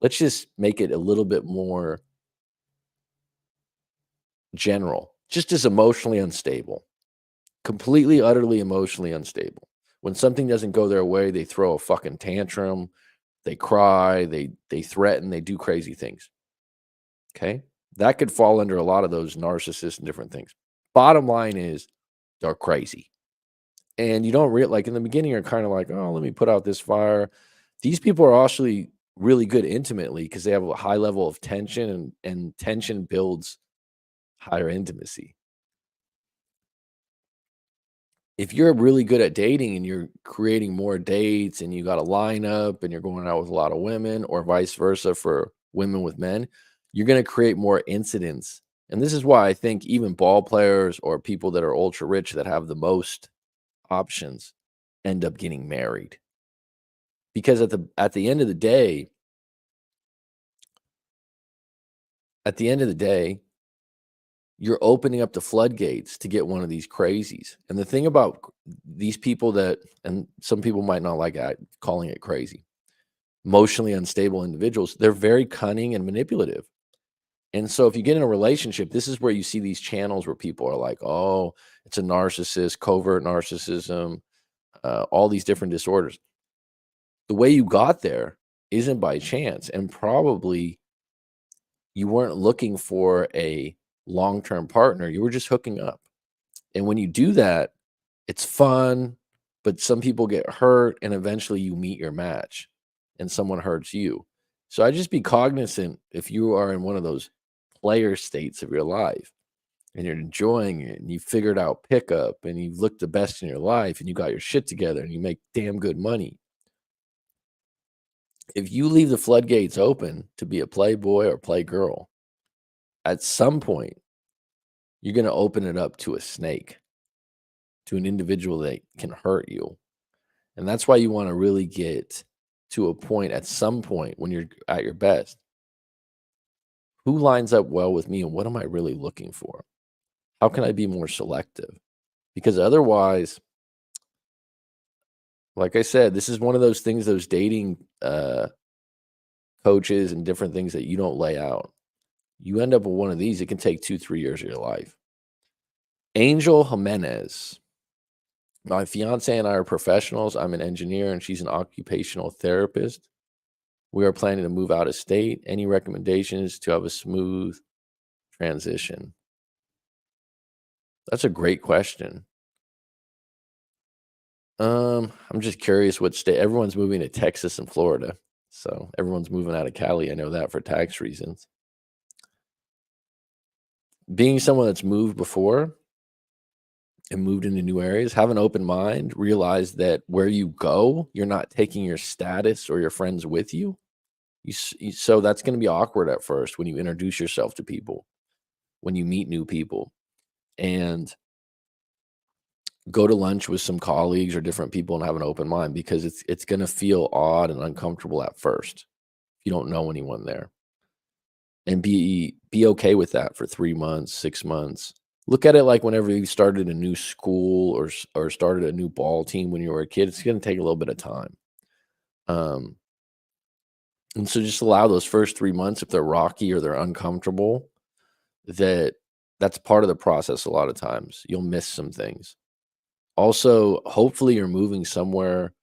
let's just make it a little bit more general, just as emotionally unstable, completely, utterly emotionally unstable. When something doesn't go their way, they throw a fucking tantrum, they cry, they threaten, they do crazy things. Okay? That could fall under a lot of those narcissists and different things. Bottom line is they're crazy. And you don't like in the beginning, you're kind of like, oh, let me put out this fire. These people are actually really good intimately because they have a high level of tension and tension builds higher intimacy. If you're really good at dating and you're creating more dates and you got a lineup and you're going out with a lot of women or vice versa for women with men, you're going to create more incidents. And this is why I think even ball players or people that are ultra rich that have the most options end up getting married. Because at the end of the day, at the end of the day, you're opening up the floodgates to get one of these crazies. And the thing about these people that, and some people might not like calling it crazy, emotionally unstable individuals, they're very cunning and manipulative. And so if you get in a relationship, this is where you see these channels where people are like, oh, it's a narcissist, covert narcissism, all these different disorders. The way you got there isn't by chance. And probably you weren't looking for a long-term partner. You were just hooking up. And when you do that, it's fun, but some people get hurt and eventually you meet your match and someone hurts you. So I just be cognizant if you are in one of those player states of your life and you're enjoying it and you figured out pickup and you look the best in your life and you got your shit together and you make damn good money. If you leave the floodgates open to be a playboy or playgirl, at some point you're going to open it up to a snake. to an individual that can hurt you. And that's why you want to really get to a point at some point when you're at your best. Who lines up well with me and what am I really looking for? How can I be more selective? Because otherwise, like I said, this is one of those things, those dating coaches and different things that you don't lay out. You end up with one of these, it can take 2, 3 years of your life. Angel Jimenez. My fiance and I are professionals. I'm an engineer and she's an occupational therapist. We are planning to move out of state. Any recommendations to have a smooth transition? That's a great question. I'm just curious what state everyone's moving to Texas and Florida. So everyone's moving out of Cali. I know that for tax reasons. Being someone that's moved before and moved into new areas, have an open mind, realize that where you go, you're not taking your status or your friends with you. So that's going to be awkward at first when you introduce yourself to people, when you meet new people, and go to lunch with some colleagues or different people and have an open mind because it's going to feel odd and uncomfortable at first if you don't know anyone there, and be okay with that for 3 months, 6 months. Look at it like whenever you started a new school or started a new ball team when you were a kid, it's going to take a little bit of time. Um, and so just allow those first 3 months, if they're rocky or they're uncomfortable, that's part of the process. A lot of times you'll miss some things. Also, hopefully you're moving somewhere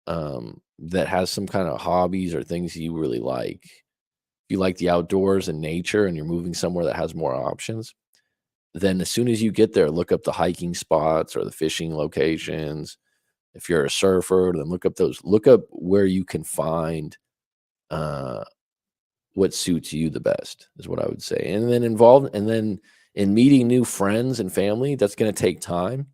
that has some kind of hobbies or things you really like. If you like the outdoors and nature and you're moving somewhere that has more options, then as soon as you get there, look up the hiking spots or the fishing locations. If you're a surfer, then look up where you can find uh, what suits you the best, is what I would say. And then in meeting new friends and family, that's going to take time.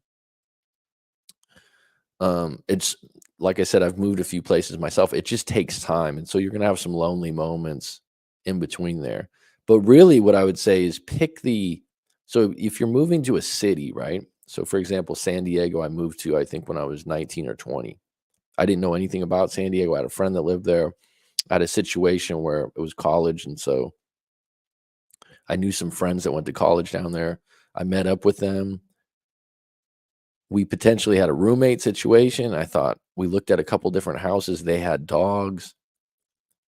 It's like I said, I've moved a few places myself. It just takes time. And so you're going to have some lonely moments in between there. But really, what I would say is so if you're moving to a city, right? So, for example, San Diego, I moved to, I think, when I was 19 or 20. I didn't know anything about San Diego. I had a friend that lived there. I had a situation where it was college. And so I knew some friends that went to college down there. I met up with them. We potentially had a roommate situation. We looked at a couple different houses. They had dogs.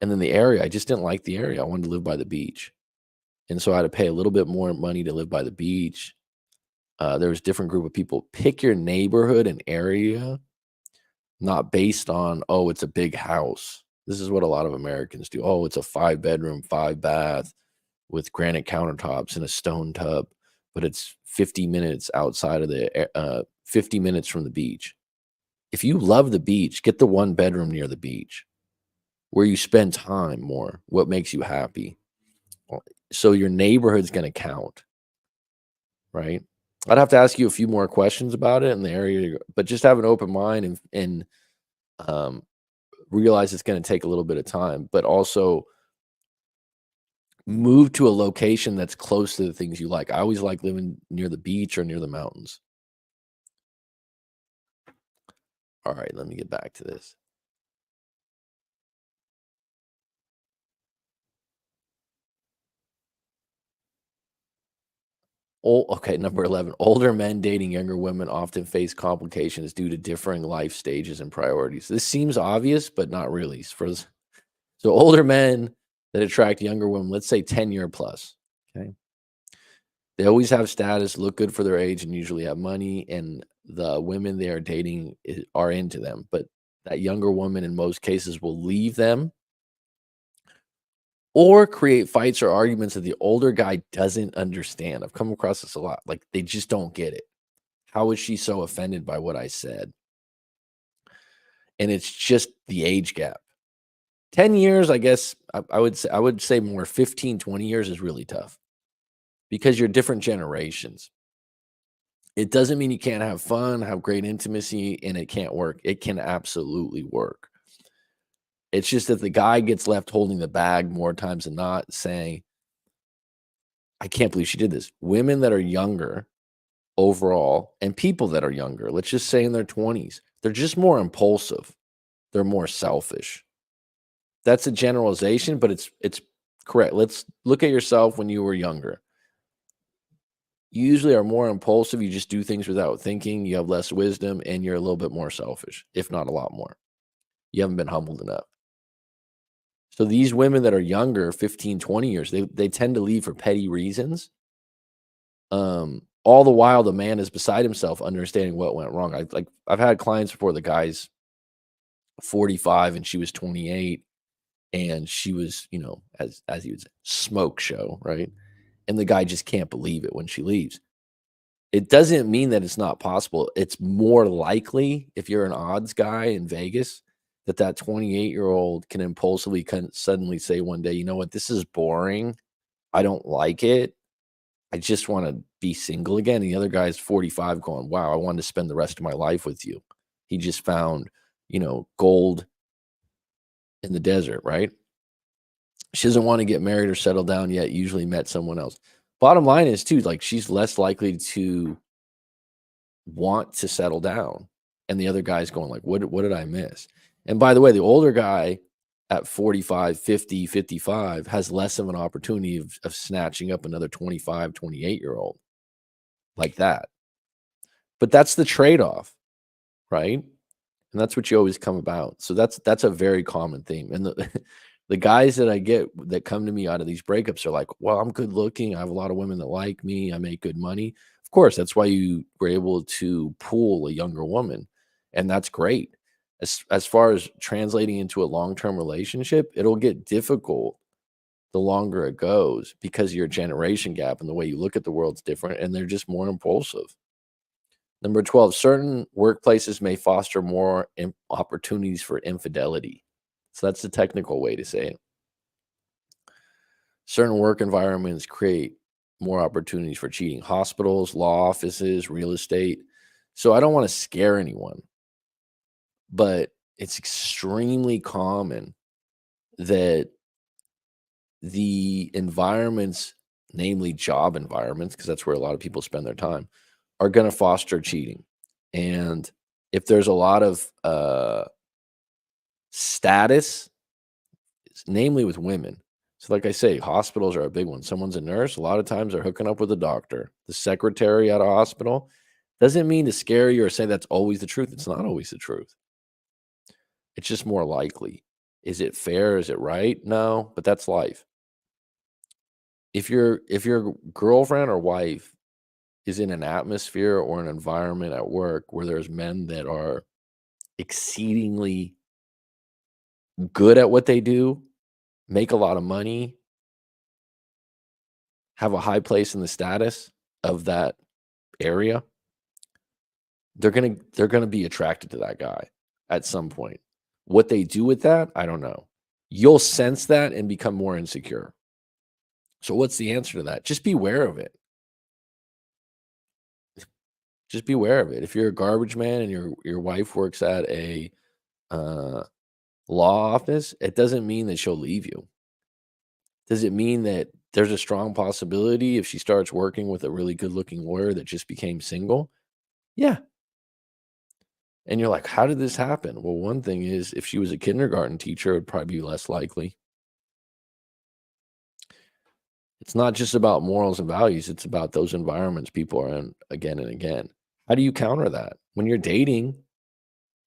And then the area, I just didn't like the area. I wanted to live by the beach. And so I had to pay a little bit more money to live by the beach. There was a different group of people. Pick your neighborhood and area, not based on, oh, it's a big house. This is what a lot of Americans do. Oh, it's a 5-bedroom, 5-bath with granite countertops and a stone tub, but it's 50 minutes outside of 50 minutes from the beach. If you love the beach, get the 1-bedroom near the beach where you spend time more, what makes you happy. So your neighborhood's going to count, right? I'd have to ask you a few more questions about it in the area, but just have an open mind and um, realize it's going to take a little bit of time, but also move to a location that's close to the things you like. I always like living near the beach or near the mountains. All right, let me get back to this. Okay, number 11. Older men dating younger women often face complications due to differing life stages and priorities. This seems obvious, but not really. So older men that attract younger women, let's say 10-year plus. Okay. They always have status, look good for their age, and usually have money. And the women they are dating are into them. But that younger woman, in most cases, will leave them or create fights or arguments that the older guy doesn't understand. I've come across this a lot. Like they just don't get it. How is she so offended by what I said? And it's just the age gap. 10 years, I guess I would say more 15, 20 years is really tough because you're different generations. It doesn't mean you can't have fun, have great intimacy, and it can't work. It can absolutely work. It's just that the guy gets left holding the bag more times than not, saying, I can't believe she did this. Women that are younger, overall, and people that are younger, let's just say in their 20s, they're just more impulsive. They're more selfish. That's a generalization, but it's correct. Let's look at yourself when you were younger. You usually are more impulsive. You just do things without thinking. You have less wisdom, and you're a little bit more selfish, if not a lot more. You haven't been humbled enough. So these women that are younger, 15, 20 years, they tend to leave for petty reasons. All the while the man is beside himself understanding what went wrong. I've had clients before, the guy's 45 and she was 28, and she was, as he would say, smoke show, right? And the guy just can't believe it when she leaves. It doesn't mean that it's not possible. It's more likely, if you're an odds guy in Vegas, that 28-year-old can impulsively suddenly say one day, "You know what? This is boring. I don't like it. I just wanna be single again." And the other guy's 45 going, "Wow, I wanted to spend the rest of my life with you." He just found, gold in the desert, right? She doesn't wanna get married or settle down yet, usually met someone else. Bottom line is too, like, she's less likely to want to settle down, and the other guy's going like, "What did I miss?" And by the way, the older guy at 45, 50, 55 has less of an opportunity of snatching up another 25, 28-year-old like that. But that's the trade-off, right? And that's what you always come about. So that's a very common theme. And the the guys that I get that come to me out of these breakups are like, "Well, I'm good looking. I have a lot of women that like me. I make good money." Of course, that's why you were able to pool a younger woman, and that's great. As far as translating into a long-term relationship, it'll get difficult the longer it goes because your generation gap and the way you look at the world's different, and they're just more impulsive. Number 12, certain workplaces may foster more opportunities for infidelity. So that's the technical way to say it. Certain work environments create more opportunities for cheating. Hospitals, law offices, real estate. So I don't want to scare anyone, but it's extremely common that the environments, namely job environments, because that's where a lot of people spend their time, are going to foster cheating. And if there's a lot of status, namely with women. So, like I say, hospitals are a big one. Someone's a nurse, a lot of times they're hooking up with a doctor. The secretary at a hospital doesn't mean to scare you or say that's always the truth. It's not always the truth. It's just more likely. Is it fair? Is it right? No, but that's life. If your girlfriend or wife is in an atmosphere or an environment at work where there's men that are exceedingly good at what they do, make a lot of money, have a high place in the status of that area, they're gonna be attracted to that guy at some point. What they do with that, I don't know. You'll sense that and become more insecure. So what's the answer to that? Just beware of it. Just beware of it. If you're a garbage man and your wife works at a uh, law office, it doesn't mean that she'll leave you. Does it mean that there's a strong possibility if she starts working with a really good looking lawyer that just became single? Yeah. And you're like, how did this happen? Well, one thing is if she was a kindergarten teacher, it'd probably be less likely. It's not just about morals and values, it's about those environments people are in again and again. How do you counter that? When you're dating,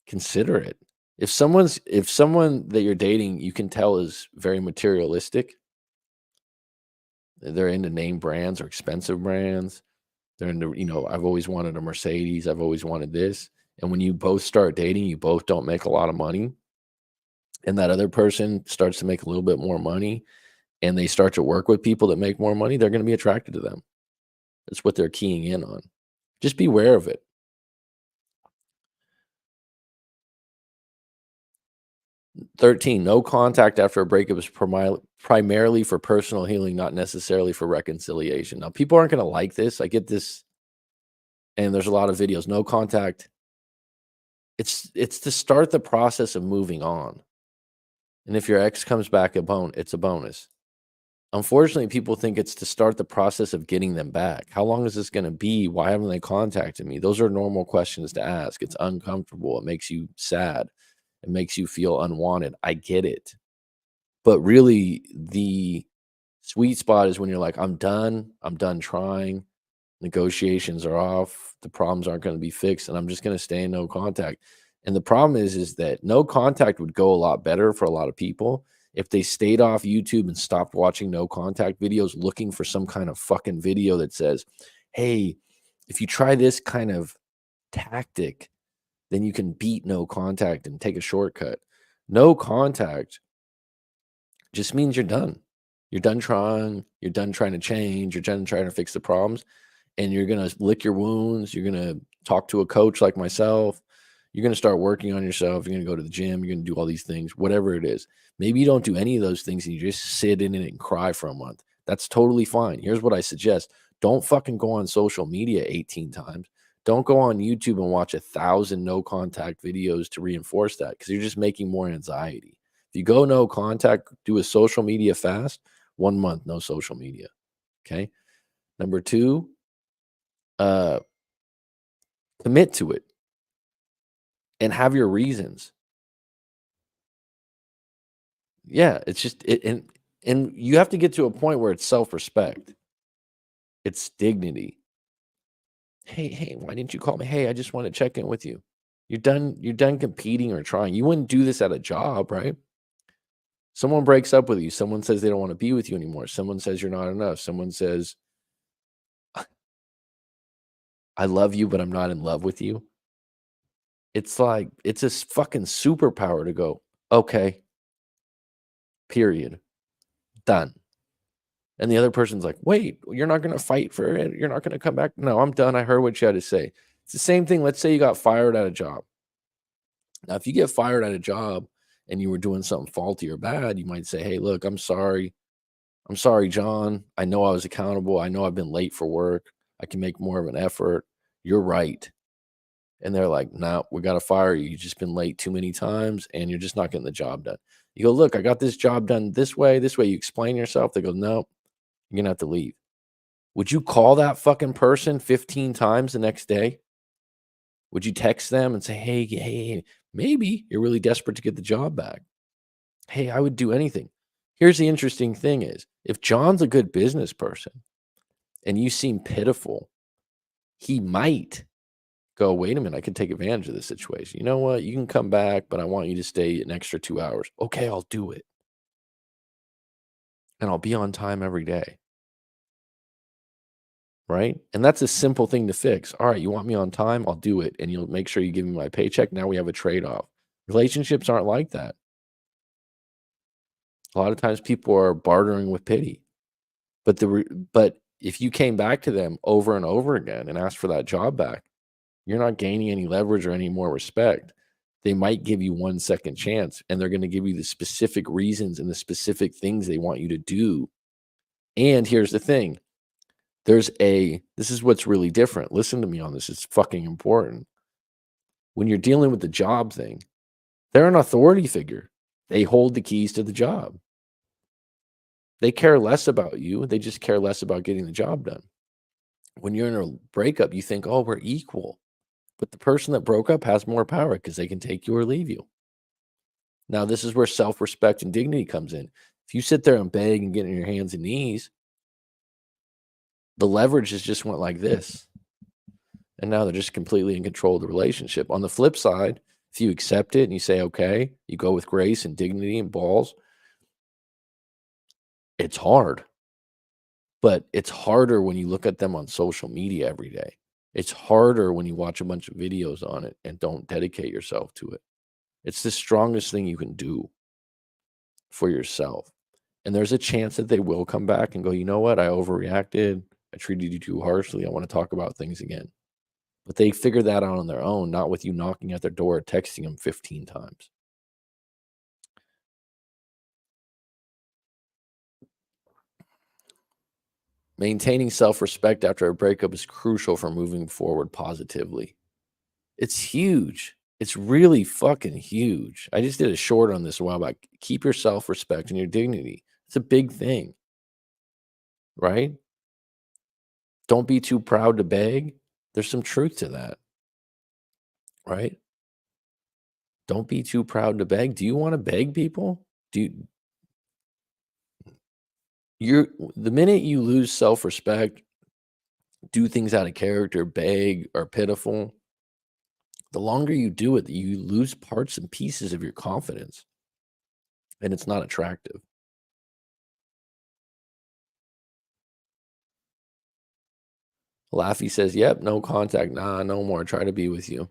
consider it. If someone that you're dating you can tell is very materialistic, they're into name brands or expensive brands. They're into, I've always wanted a Mercedes, I've always wanted this. And when you both start dating, you both don't make a lot of money, and that other person starts to make a little bit more money, and they start to work with people that make more money, they're going to be attracted to them. That's what they're keying in on. Just beware of it. 13, no contact after a breakup is primarily for personal healing, not necessarily for reconciliation. Now, people aren't going to like this. I get this, and there's a lot of videos. No contact. It's to start the process of moving on. And if your ex comes back it's a bonus. Unfortunately, people think it's to start the process of getting them back. How long is this gonna be? Why haven't they contacted me? Those are normal questions to ask. It's uncomfortable. It makes you sad. It makes you feel unwanted. I get it. But really, the sweet spot is when you're like, I'm done. I'm done trying. Negotiations are off. The problems aren't going to be fixed, and I'm just going to stay in no contact. And the problem is that no contact would go a lot better for a lot of people if they stayed off YouTube and stopped watching no contact videos, looking for some kind of fucking video that says, "Hey, if you try this kind of tactic, then you can beat no contact and take a shortcut." No contact just means you're done. You're done trying. You're done trying to change. You're done trying to fix the problems, and you're gonna lick your wounds. You're gonna talk to a coach like myself. You're gonna start working on yourself. You're gonna go to the gym. You're gonna do all these things, whatever it is. Maybe you don't do any of those things and you just sit in it and cry for a month. That's totally fine. Here's what I suggest. Don't fucking go on social media 18 times. Don't go on YouTube and watch 1,000 no contact videos to reinforce that because you're just making more anxiety. If you go no contact, do a social media fast, 1 month, no social media. Okay. Number two, uh, commit to it and have your reasons. Yeah, it's just and you have to get to a point where it's self-respect. It's dignity. Hey, why didn't you call me? Hey, I just want to check in with you. You're done competing or trying. You wouldn't do this at a job, right? Someone breaks up with you. Someone says they don't want to be with you anymore. Someone says you're not enough. Someone says, I love you, but I'm not in love with you. It's like it's a fucking superpower to go, okay, period, done. And the other person's like, wait, you're not going to fight for it. You're not going to come back. No, I'm done. I heard what you had to say. It's the same thing. Let's say you got fired at a job. Now, if you get fired at a job and you were doing something faulty or bad, you might say, hey, look, I'm sorry. I'm sorry, John. I know I was accountable. I know I've been late for work. I can make more of an effort. You're right. And they're like, no, we got to fire you. You've just been late too many times and you're just not getting the job done. You go, look, I got this job done this way. This way you explain yourself. They go, no, you're going to have to leave. Would you call that fucking person 15 times the next day? Would you text them and say, hey, maybe you're really desperate to get the job back? Hey, I would do anything. Here's the interesting thing is, if John's a good business person and you seem pitiful, he might go, wait a minute, I can take advantage of this situation. You know what? You can come back, but I want you to stay an extra 2 hours. Okay, I'll do it. And I'll be on time every day. Right? And that's a simple thing to fix. All right, you want me on time? I'll do it. And you'll make sure you give me my paycheck. Now we have a trade off. Relationships aren't like that. A lot of times people are bartering with pity. But if you came back to them over and over again and asked for that job back, you're not gaining any leverage or any more respect. They might give you 1 second chance and they're going to give you the specific reasons and the specific things they want you to do. And here's the thing. This is what's really different. Listen to me on this. It's fucking important. When you're dealing with the job thing, they're an authority figure. They hold the keys to the job. They care less about you. They just care less about getting the job done. When you're in a breakup, you think, oh, we're equal. But the person that broke up has more power because they can take you or leave you. Now, this is where self-respect and dignity comes in. If you sit there and beg and get on your hands and knees, the leverage has just went like this. And now they're just completely in control of the relationship. On the flip side, if you accept it and you say, okay, you go with grace and dignity and balls, it's hard. But it's harder when you look at them on social media every day. It's harder when you watch a bunch of videos on it and don't dedicate yourself to it. It's the strongest thing you can do for yourself. And there's a chance that they will come back and go, you know what? I overreacted. I treated you too harshly. I want to talk about things again. But they figure that out on their own, not with you knocking at their door or texting them 15 times. Maintaining self-respect after a breakup is crucial for moving forward positively. It's huge. It's really fucking huge. I just did a short on this a while back. Keep your self-respect and your dignity. It's a big thing. right? Don't be too proud to beg. There's some truth to that, right? Don't be too proud to beg. Do you wanna beg people? Do you you're the minute you lose self-respect, do things out of character, beg, or pitiful, the longer you do it, you lose parts and pieces of your confidence, and it's not attractive. Laffy says, "Yep, no contact. Nah, no more. Try to be with you."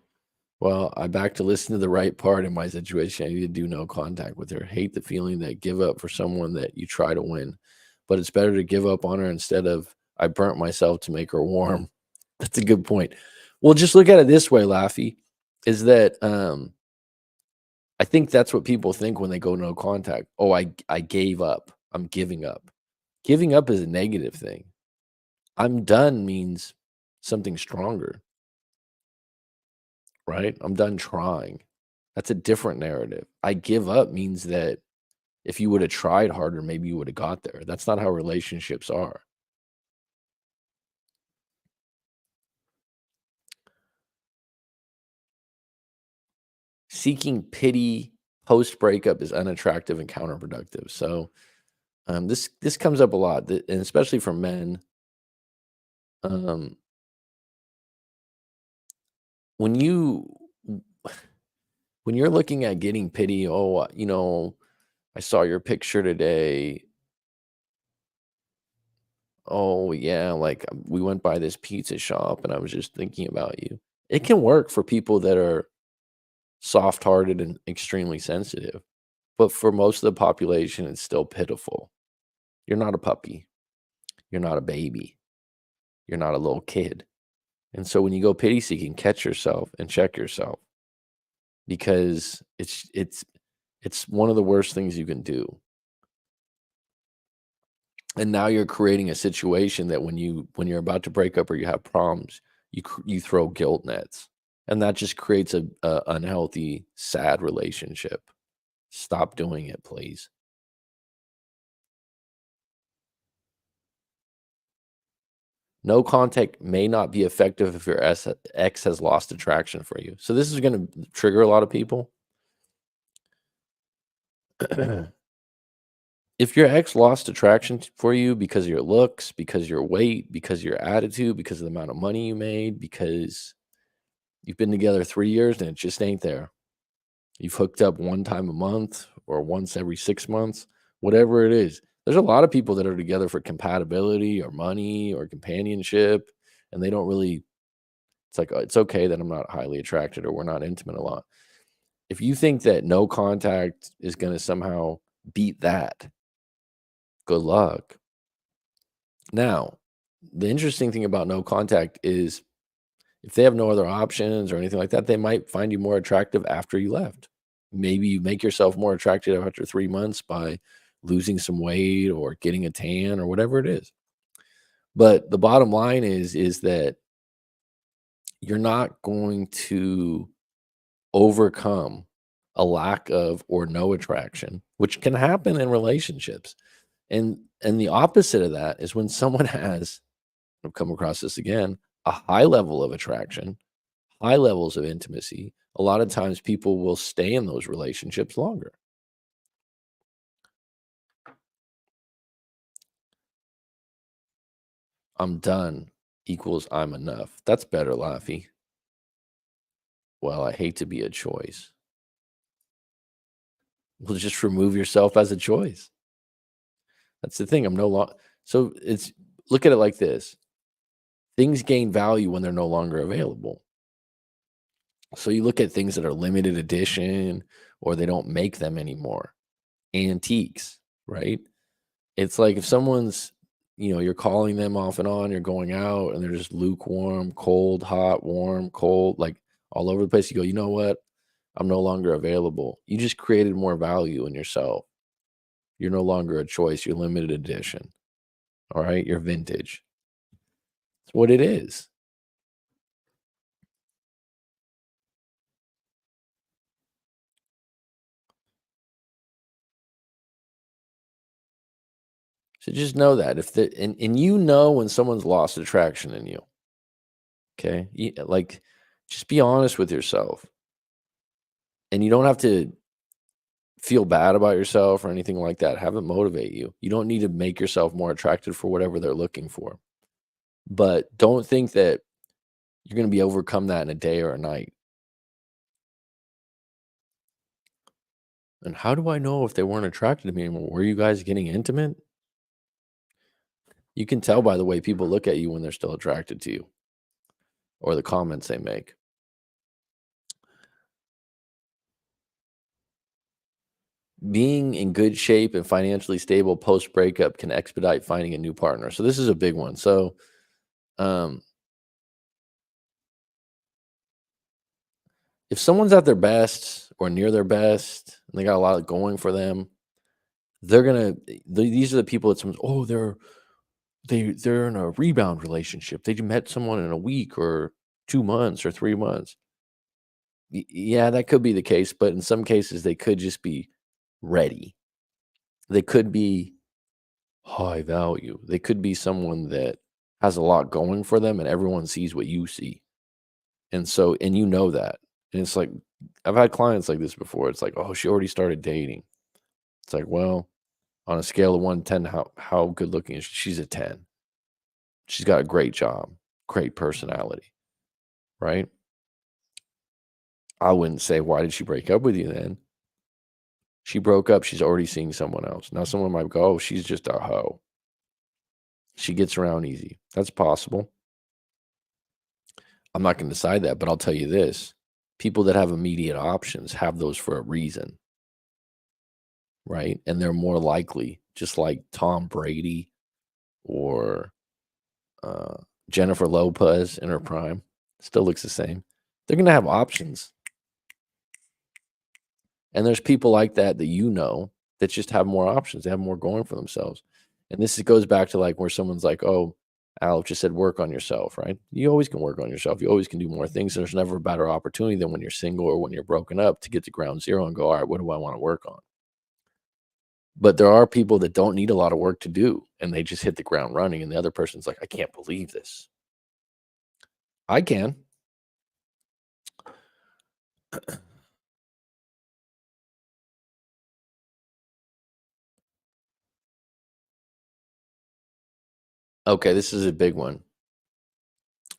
Well, I back to listen to the right part in my situation. I need to do no contact with her. Hate the feeling that give up for someone that you try to win, but it's better to give up on her instead of I burnt myself to make her warm. That's a good point. Well, just look at it this way, Laffy, is that I think that's what people think when they go no contact. Oh, I gave up. I'm giving up. Giving up is a negative thing. I'm done means something stronger, right? I'm done trying. That's a different narrative. I give up means that if you would have tried harder, maybe you would have got there. That's not how relationships are. Seeking pity post breakup is unattractive and counterproductive. So this comes up a lot, and especially for men. Um, when you when you're looking at getting pity, oh, I saw your picture today. Oh yeah, like we went by this pizza shop, and I was just thinking about you. It can work for people that are soft-hearted and extremely sensitive. But for most of the population, it's still pitiful. You're not a puppy. You're not a baby. You're not a little kid. And so when you go pity seeking, catch yourself and check yourself because it's one of the worst things you can do. And now you're creating a situation that when you're about to break up or you have problems, you throw guilt nets, and that just creates a unhealthy, sad relationship. Stop doing it, please. No contact may not be effective if your ex has lost attraction for you. So this is going to trigger a lot of people. If your ex lost attraction for you because of your looks, because of your weight, because of your attitude, because of the amount of money you made, because you've been together 3 years and it just ain't there. You've hooked up one time a month or once every 6 months, whatever it is. There's a lot of people that are together for compatibility or money or companionship, and they don't really. It's like, it's okay that I'm not highly attracted or we're not intimate a lot. If you think that no contact is gonna somehow beat that, good luck. Now, the interesting thing about no contact is if they have no other options or anything like that, they might find you more attractive after you left. Maybe you make yourself more attractive after 3 months by losing some weight or getting a tan or whatever it is. But the bottom line is that you're not going to overcome a lack of or no attraction, which can happen in relationships. And the opposite of that is when someone has, I've come across this again, a high level of attraction, high levels of intimacy. A lot of times people will stay in those relationships longer. I'm done equals I'm enough. That's better, Laffy. Well, I hate to be a choice. Well, just remove yourself as a choice. That's the thing. I'm no longer. So it's look at it like this. Things gain value when they're no longer available. So you look at things that are limited edition or they don't make them anymore, antiques, right? It's like if someone's, you're calling them off and on, you're going out and they're just lukewarm, cold, hot, warm, cold, like all over the place. You go, you know what? I'm no longer available. You just created more value in yourself. You're no longer a choice. You're limited edition. All right. You're vintage. It's what it is. So just know that if the and you know when someone's lost attraction in you, okay? Like, just be honest with yourself, and you don't have to feel bad about yourself or anything like that. Have it motivate you. You don't need to make yourself more attractive for whatever they're looking for. But don't think that you're gonna be overcome that in a day or a night. And how do I know if they weren't attracted to me anymore? Were you guys getting intimate? You can tell by the way people look at you when they're still attracted to you or the comments they make. Being in good shape and financially stable post breakup can expedite finding a new partner. So this is a big one. So um, if someone's at their best or near their best and they got a lot going for them, they're gonna. These are the people that someone's. Oh, they're in a rebound relationship. They met someone in a week or 2 months or 3 months. Yeah, that could be the case, but in some cases they could just be ready. They could be high value. They could be someone that has a lot going for them and everyone sees what you see. And you know that. And it's like I've had clients like this before. It's like, "Oh, she already started dating." It's like, "Well, on a scale of 1 to 10, how good looking is she?" She's a 10. She's got a great job, great personality, right? I wouldn't say, "Why did she break up with you then?" She broke up, she's already seeing someone else. Now someone might go, "Oh, she's just a hoe. She gets around easy." That's possible. I'm not gonna decide that, but I'll tell you this, people that have immediate options have those for a reason, right? And they're more likely, just like Tom Brady or, uh, Jennifer Lopez in her prime, still looks the same. They're gonna have options, and there's people like that that you know that just have more options, they have more going for themselves, and goes back to, like, where someone's like, "Oh, Al just said work on yourself," right? You always can work on yourself, you always can do more things, there's never a better opportunity than when you're single or when you're broken up to get to ground zero and go, "Alright, what do I wanna work on?" But there are people that don't need a lot of work to do, and they just hit the ground running, and the other person's like, "I can't believe this." I can. Okay, this is a big one.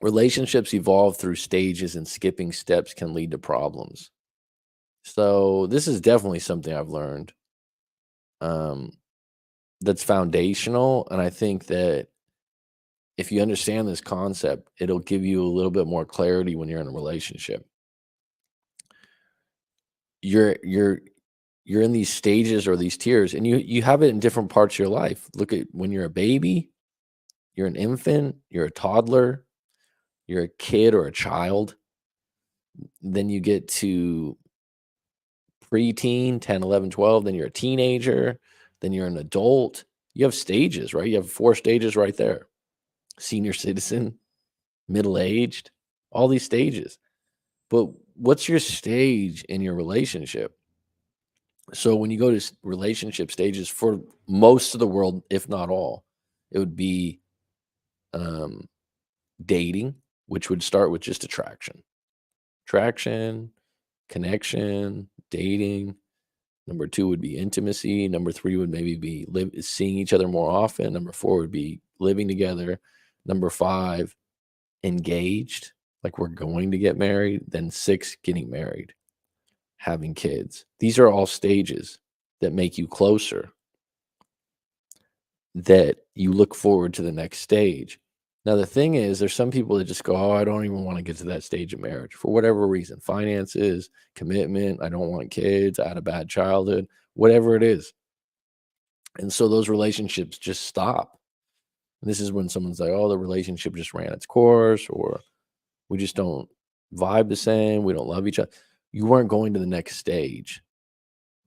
Relationships evolve through stages, and skipping steps can lead to problems. So, this is definitely something I've learned, um, that's foundational, and I think that if you understand this concept, it'll give you a little bit more clarity when you're in a relationship. You're you're you're in these stages or these tiers, and you have it in different parts of your life. Look at when you're a baby, you're an infant, you're a toddler, you're a kid or a child. Then you get to preteen, 10, 11, 12. Then you're a teenager, then you're an adult. You have stages, right? You have 4 stages right there. Senior citizen, middle-aged, all these stages. But what's your stage in your relationship? So when you go to relationship stages for most of the world, if not all, it would be um, dating, which would start with just attraction, connection, dating. Number 2 would be intimacy. Number 3 would maybe be seeing each other more often. Number 4 would be living together. Number 5, engaged, like we're going to get married. Then 6, getting married, having kids. These are all stages that make you closer, that you look forward to the next stage. Now, the thing is, there's some people that just go, "Oh, I don't even want to get to that stage of marriage for whatever reason, finances, commitment. I don't want kids. I had a bad childhood, whatever it is." And so those relationships just stop. And this is when someone's like, "Oh, the relationship just ran its course," or "We just don't vibe the same. We don't love each other." You weren't going to the next stage.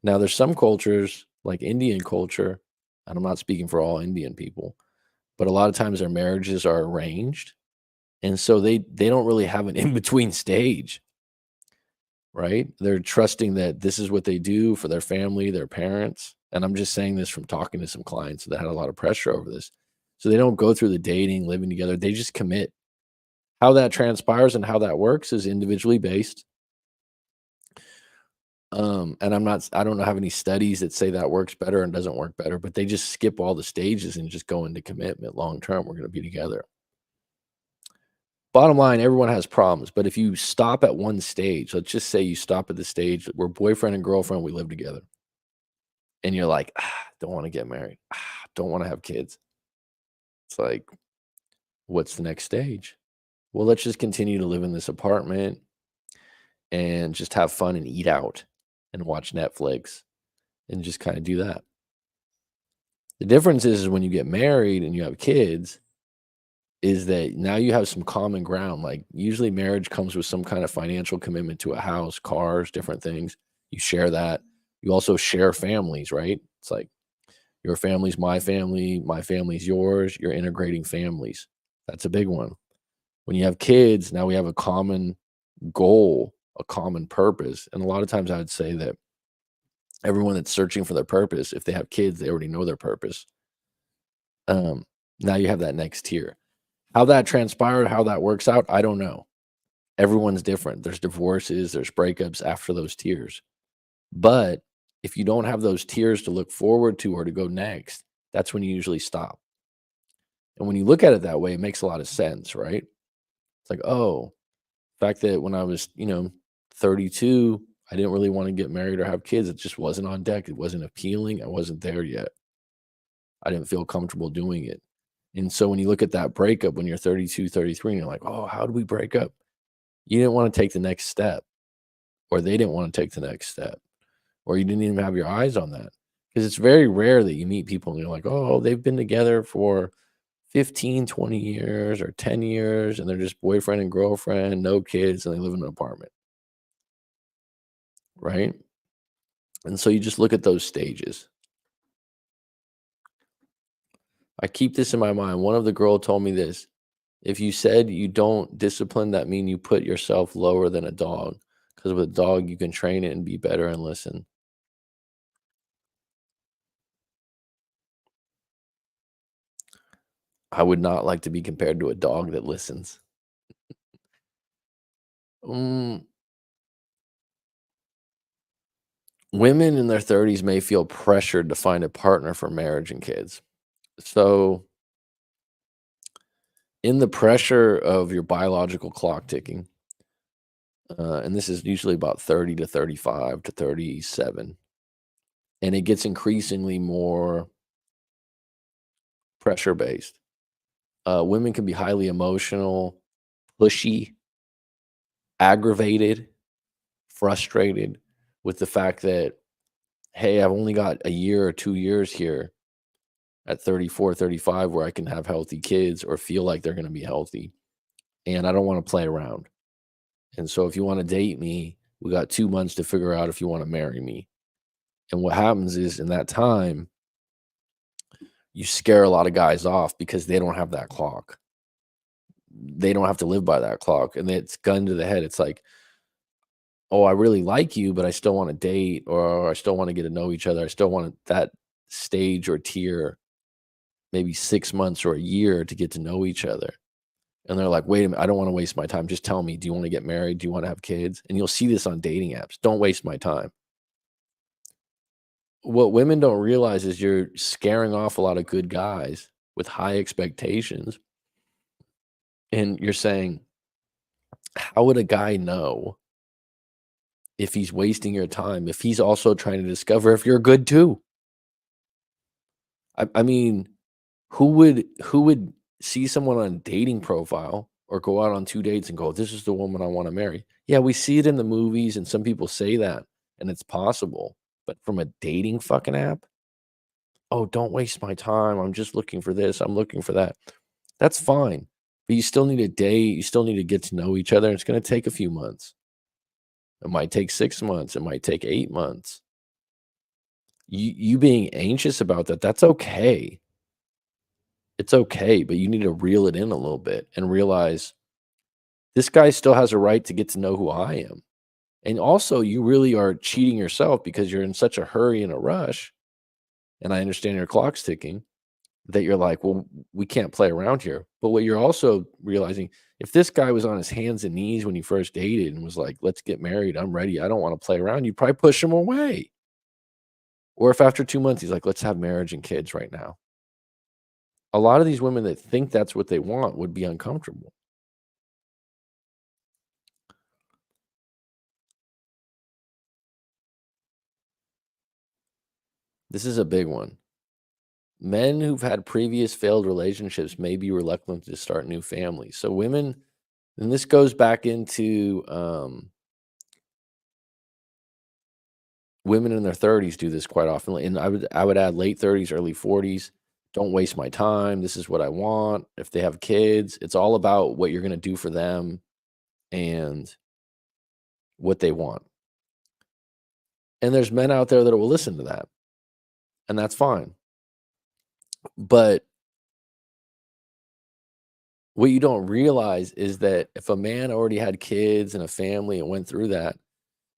Now, there's some cultures like Indian culture, and I'm not speaking for all Indian people, but a lot of times their marriages are arranged, and so they don't really have an in between stage, right? They're trusting that this is what they do for their family, their parents, And I'm just saying this from talking to some clients that had a lot of pressure over this. So they don't go through the dating, living together. They just commit. How that transpires and how that works is individually based. And I don't have any studies that say that works better and doesn't work better, but they just skip all the stages and just go into commitment long term. We're going to be together. Bottom line, everyone has problems, but if you stop at one stage, let's just say you stop at the stage, we're boyfriend and girlfriend, we live together, and you're like, don't want to get married, don't want to have kids. It's like, what's the next stage? Well, let's just continue to live in this apartment and just have fun and eat out and watch Netflix and just kind of do that. The difference is when you get married and you have kids, is that now you have some common ground. Like usually marriage comes with some kind of financial commitment to a house, cars, different things. You share that. You also share families, right? It's like your family's my family's yours. You're integrating families. That's a big one. When you have kids, now we have a common goal, a common purpose. And a lot of times I would say that everyone that's searching for their purpose, if they have kids, they already know their purpose. Um, Now you have that next tier. How that transpired, how that works out, I don't know. Everyone's different. There's divorces, there's breakups after those tiers. But if you don't have those tiers to look forward to or to go next, that's when you usually stop. And when you look at it that way, it makes a lot of sense, right? It's like, oh, the fact that when I was, 32, I didn't really want to get married or have kids. It just wasn't on deck. It wasn't appealing. I wasn't there yet. I didn't feel comfortable doing it. And so when you look at that breakup when you're 32, 33, and you're like, oh, how did we break up? You didn't want to take the next step, or they didn't want to take the next step, or you didn't even have your eyes on that. Because it's very rare that you meet people and you're like, oh, they've been together for 15, 20 years or 10 years, and they're just boyfriend and girlfriend, no kids, and they live in an apartment, right? And so you just look at those stages. I keep this in my mind. One of the girl told me this. If you said you don't discipline, that mean you put yourself lower than a dog. Because with a dog, you can train it and be better and listen. I would not like to be compared to a dog that listens. Mm, Women in their 30s may feel pressured to find a partner for marriage and kids. So, in the pressure of your biological clock ticking, and this is usually about 30 to 35 to 37, and it gets increasingly more pressure based. Women can be highly emotional, pushy, aggravated, frustrated with the fact that, hey, I've only got a year or 2 years here at 34, 35 where I can have healthy kids or feel like they're going to be healthy. And I don't want to play around. And so if you want to date me, we got 2 months to figure out if you want to marry me. And what happens is in that time, you scare a lot of guys off because they don't have that clock. They don't have to live by that clock. And it's gun to the head. It's like, oh, I really like you, but I still want to date or I still want to get to know each other. I still want that stage or tier, maybe 6 months or a year to get to know each other. And they're like, wait a minute, I don't want to waste my time. Just tell me, do you want to get married? Do you want to have kids? And you'll see this on dating apps. Don't waste my time. What women don't realize is you're scaring off a lot of good guys with high expectations. And you're saying, how would a guy know if he's wasting your time, if he's also trying to discover if you're good too? I mean, who would see someone on a dating profile or go out on 2 dates and go, "This is the woman I wanna marry." Yeah, we see it in the movies, and some people say that, and it's possible, but from a dating fucking app? "Oh, don't waste my time. I'm just looking for this. I'm looking for that." That's fine, but you still need to date, you still need to get to know each other, it's gonna take a few months. It might take 6 months, it might take 8 months. You being anxious about that, that's okay. It's okay, but you need to reel it in a little bit and realize this guy still has a right to get to know who I am. And also, you really are cheating yourself because you're in such a hurry and a rush and I understand your clock's ticking, that you're like, well, we can't play around here. But what you're also realizing, if this guy was on his hands and knees when you first dated and was like, let's get married, I'm ready, I don't want to play around, you'd probably push him away. Or if after 2 months he's like, let's have marriage and kids right now. A lot of these women that think that's what they want would be uncomfortable. This is a big one. Men who've had previous failed relationships may be reluctant to start new families. So women, and this goes back into women in their 30s do this quite often. And I would add late 30s, early 40s. Don't waste my time. This is what I want. If they have kids, it's all about what you're going to do for them and what they want. And there's men out there that will listen to that, and that's fine. But what you don't realize is that if a man already had kids and a family and went through that,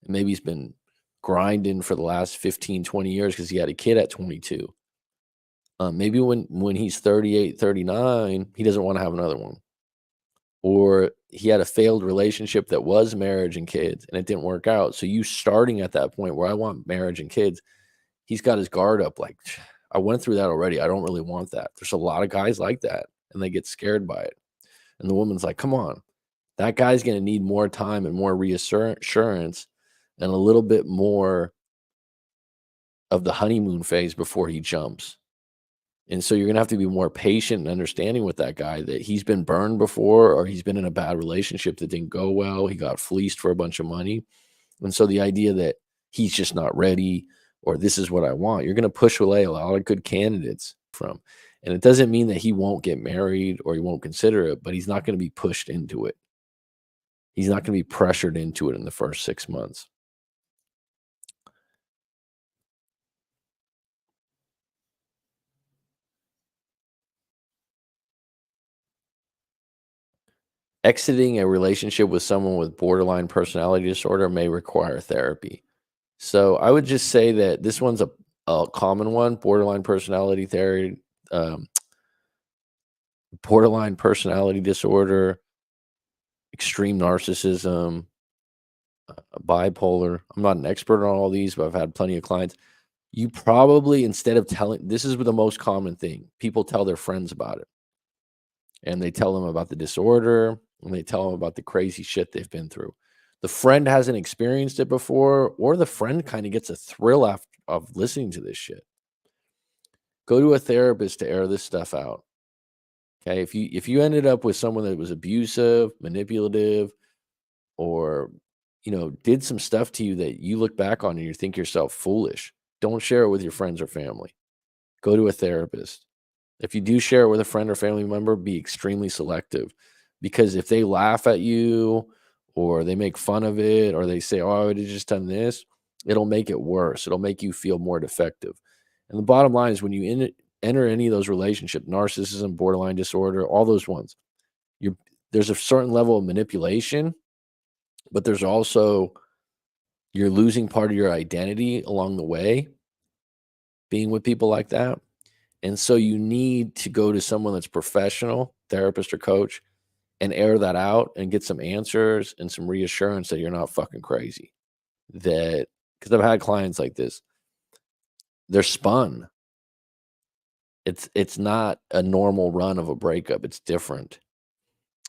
and maybe he's been grinding for the last 15, 20 years because he had a kid at 22. Maybe when he's 38, 39, he doesn't want to have another one. Or he had a failed relationship that was marriage and kids and it didn't work out. So you starting at that point where I want marriage and kids, he's got his guard up like, I went through that already. I don't really want that. There's a lot of guys like that and they get scared by it. And the woman's like, come on, that guy's going to need more time and more reassurance and a little bit more of the honeymoon phase before he jumps. And so you're going to have to be more patient and understanding with that guy that he's been burned before or he's been in a bad relationship that didn't go well. He got fleeced for a bunch of money. And so the idea that he's just not ready or this is what I want, you're going to push away a lot of good candidates from. And it doesn't mean that he won't get married or he won't consider it, but he's not going to be pushed into it. He's not going to be pressured into it in the first 6 months. Exiting a relationship with someone with borderline personality disorder may require therapy. So I would just say that this one's a common one, borderline personality theory, um, borderline personality disorder, extreme narcissism, bipolar. I'm not an expert on all these, but I've had plenty of clients. You probably, instead of telling, this is the most common thing. People tell their friends about it and they tell them about the disorder and they tell them about the crazy shit they've been through. The friend hasn't experienced it before, or the friend kind of gets a thrill of listening to this shit. Go to a therapist to air this stuff out. Okay. If you ended up with someone that was abusive, manipulative, or did some stuff to you that you look back on and you think yourself foolish, don't share it with your friends or family. Go to a therapist. If you do share it with a friend or family member, be extremely selective because if they laugh at you or they make fun of it or they say, oh, I would have just done this, it'll make it worse. It'll make you feel more defective. And the bottom line is when you enter any of those relationships, narcissism, borderline disorder, all those ones, you're, there's a certain level of manipulation, but there's also you're losing part of your identity along the way being with people like that. And so you need to go to someone that's professional, therapist or coach, and air that out and get some answers and some reassurance that you're not fucking crazy. That because I've had clients like this, they're spun. It's not a normal run of a breakup. It's different.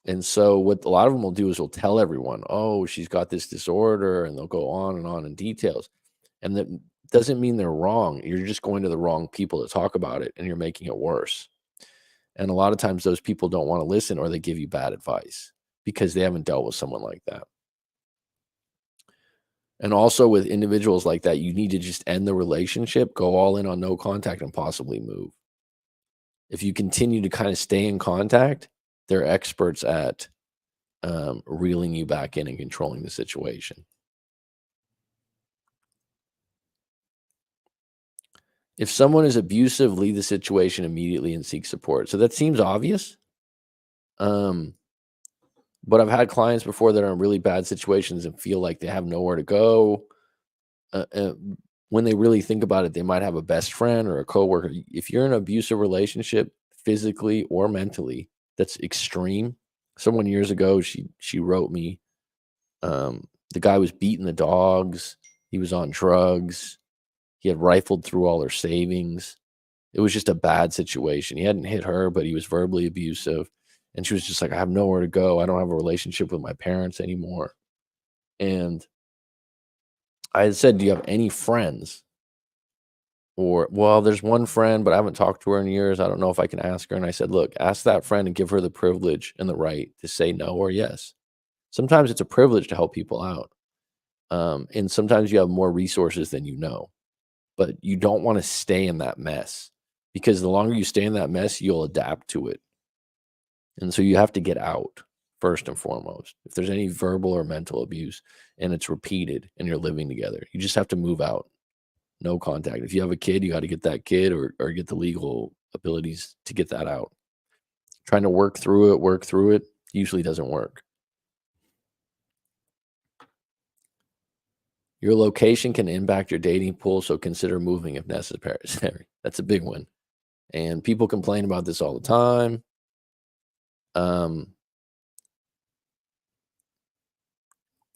And so what a lot of them will do is will tell everyone, oh, she's got this disorder, and they'll go on and on in details. And that doesn't mean they're wrong. You're just going to the wrong people to talk about it and you're making it worse. And a lot of times those people don't want to listen or they give you bad advice because they haven't dealt with someone like that. And also with individuals like that, you need to just end the relationship, go all in on no contact, and possibly move. If you continue to kind of stay in contact, they're experts at reeling you back in and controlling the situation. If someone is abusive, leave the situation immediately and seek support. So that seems obvious. Um, but I've had clients before that are in really bad situations and feel like they have nowhere to go. Uh, uh, when they really think about it, they might have a best friend or a coworker. If you're in an abusive relationship, physically or mentally, that's extreme. Someone years ago, she wrote me, the guy was beating the dogs, he was on drugs, he had rifled through all her savings. It was just a bad situation. He hadn't hit her, but he was verbally abusive, and she was just like, "I have nowhere to go. I don't have a relationship with my parents anymore." And I had said, "Do you have any friends?" Or, "Well, there's one friend, but I haven't talked to her in years. I don't know if I can ask her." And I said, "Look, ask that friend and give her the privilege and the right to say no or yes." Sometimes it's a privilege to help people out. And sometimes you have more resources than you know, but you don't want to stay in that mess, because the longer you stay in that mess, you'll adapt to it. And so you have to get out first and foremost. If there's any verbal or mental abuse and it's repeated and you're living together, you just have to move out. No contact. If you have a kid, you got to get that kid, or get the legal abilities to get that out. Trying to work through it usually doesn't work. Your location can impact your dating pool, so consider moving if necessary. That's a big one. And people complain about this all the time. Um,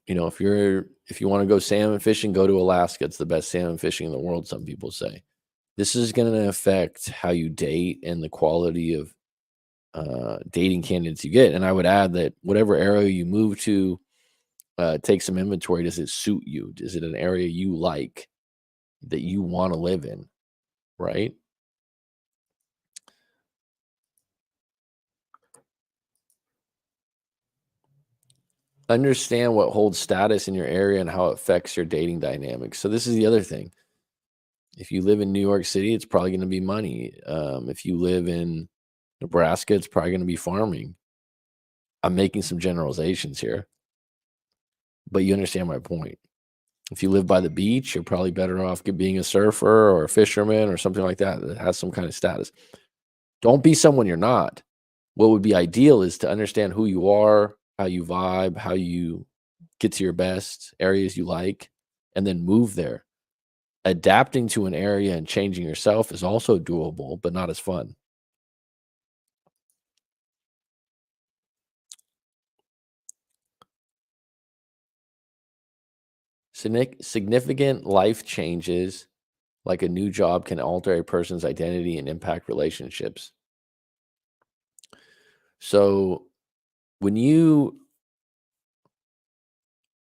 if you want to go salmon fishing, go to Alaska. It's the best salmon fishing in the world, some people say. This is going to affect how you date and the quality of dating candidates you get. And I would add that whatever area you move to, take some inventory. Does it suit you? Is it an area you like, that you want to live in? Right? Understand what holds status in your area and how it affects your dating dynamics. So this is the other thing. If you live in New York City, it's probably going to be money. If you live in Nebraska, it's probably going to be farming. I'm making some generalizations here, but you understand my point. If you live by the beach, you're probably better off being a surfer or a fisherman or something like that that has some kind of status. Don't be someone you're not. What would be ideal is to understand who you are, how you vibe, how you get to your best, areas you like, and then move there. Adapting to an area and changing yourself is also doable, but not as fun. Significant life changes, like a new job, can alter a person's identity and impact relationships. So when you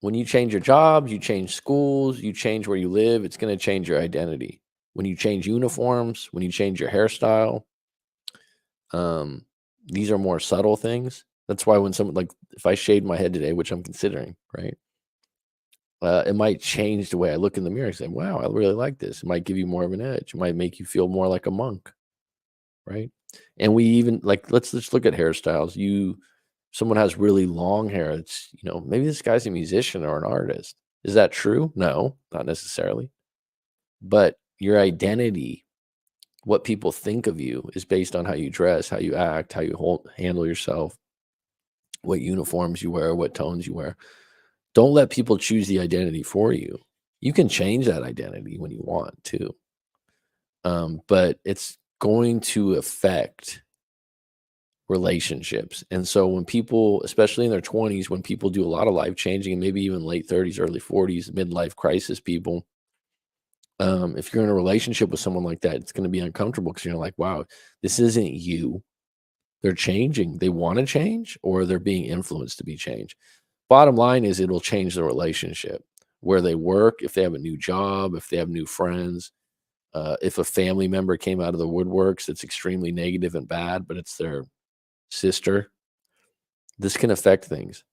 when you change your jobs, you change schools, you change where you live, it's going to change your identity. When you change uniforms, when you change your hairstyle, um, these are more subtle things. That's why when someone, like, if I shaved my head today, which I'm considering, right? It might change the way I look in the mirror and say, "Wow, I really like this." It might give you more of an edge. It might make you feel more like a monk, right? And we even, like, let's look at hairstyles. Someone has really long hair. It's, maybe this guy's a musician or an artist. Is that true? No, not necessarily. But your identity, what people think of you, is based on how you dress, how you act, how you handle yourself, what uniforms you wear, what tones you wear. Don't let people choose the identity for you. You can change that identity when you want to, but it's going to affect relationships. And so when people, especially in their 20s, when people do a lot of life changing, and maybe even late 30s, early 40s, midlife crisis people, if you're in a relationship with someone like that, it's going to be uncomfortable, because you're like, wow, this isn't you. They're changing. They want to change, or they're being influenced to be changed. Bottom line is, it'll change the relationship, where they work, if they have a new job, if they have new friends, if a family member came out of the woodworks that's extremely negative and bad, but it's their sister. This can affect things.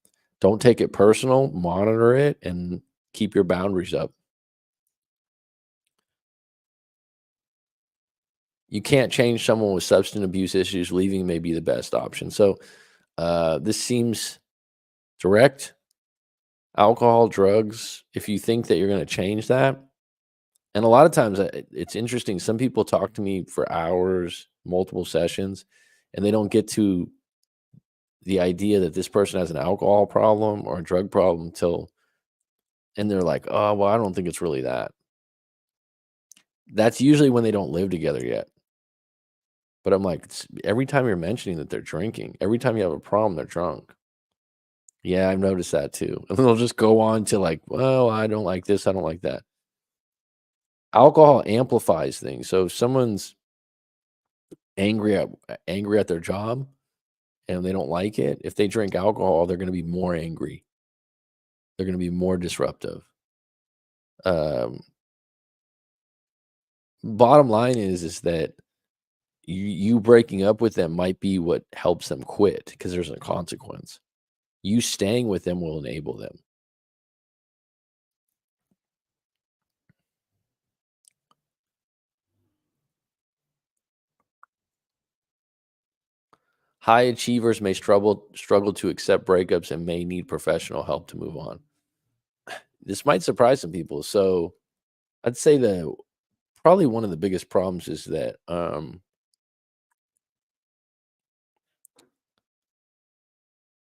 Don't take it personal, monitor it, and keep your boundaries up. You can't change someone with substance abuse issues. Leaving may be the best option. So, this seems direct. Alcohol, drugs, if you think that you're going to change that. And a lot of times, it's interesting. Some people talk to me for hours, multiple sessions, and they don't get to the idea that this person has an alcohol problem or a drug problem, and they're like, "Oh, well, I don't think it's really that." That's usually when they don't live together yet. But I'm like, every time you're mentioning that they're drinking, every time you have a problem, they're drunk. Yeah, I've noticed that too. And they'll just go on to like, well, I don't like this, I don't like that. Alcohol amplifies things. So if someone's angry at angry at their job and they don't like it, if they drink alcohol, they're going to be more angry. They're going to be more disruptive. Um, Bottom line is that you breaking up with them might be what helps them quit because there's a consequence. You staying with them will enable them. High achievers may struggle to accept breakups and may need professional help to move on. This might surprise some people. So I'd say that probably one of the biggest problems is that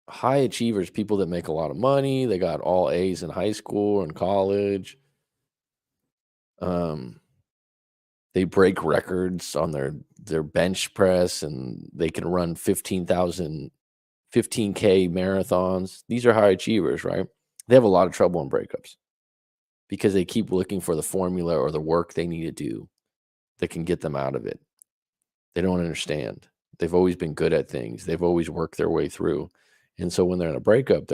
high achievers, people that make a lot of money, they got all A's in high school and college. Um, they break records on their bench press and they can run 15K marathons. These are high achievers, right? They have a lot of trouble in breakups because they keep looking for the formula or the work they need to do that can get them out of it. They don't understand. They've always been good at things. They've always worked their way through. And so when they're in a breakup,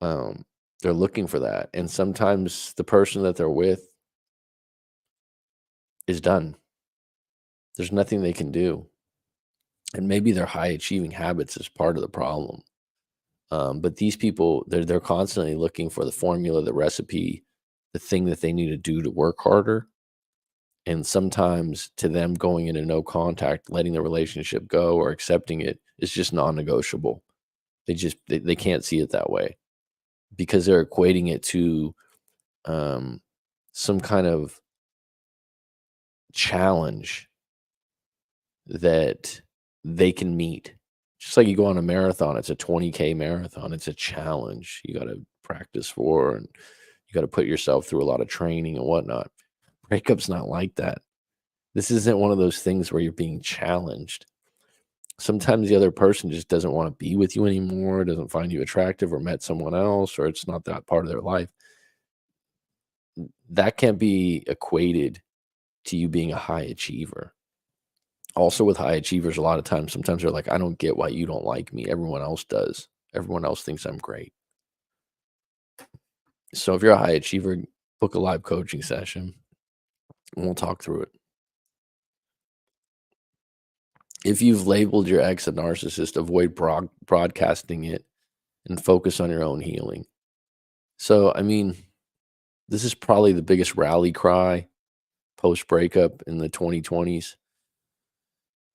um they're looking for that. And sometimes the person that they're with is done. There's nothing they can do. And maybe their high achieving habits is part of the problem. But these people, they're constantly looking for the formula, the recipe, the thing that they need to do to work harder. And sometimes to them going into no contact, letting the relationship go or accepting it is just non-negotiable. They can't see it that way because they're equating it to um, some kind of challenge that they can meet. Just like you go on a marathon, it's a 20K marathon. It's a challenge you got to practice for, and you got to put yourself through a lot of training and whatnot. Breakup's not like that. This isn't one of those things where you're being challenged. Sometimes the other person just doesn't want to be with you anymore, doesn't find you attractive, or met someone else, or it's not that part of their life. That can't be equated to you being a high achiever. Also, with high achievers, a lot of times, sometimes they're like, I don't get why you don't like me. Everyone else does. Everyone else thinks I'm great. So if you're a high achiever, book a live coaching session and we'll talk through it. If you've labeled your ex a narcissist, avoid broadcasting it and focus on your own healing. So, I mean, this is probably the biggest rally cry post breakup in the 2020s.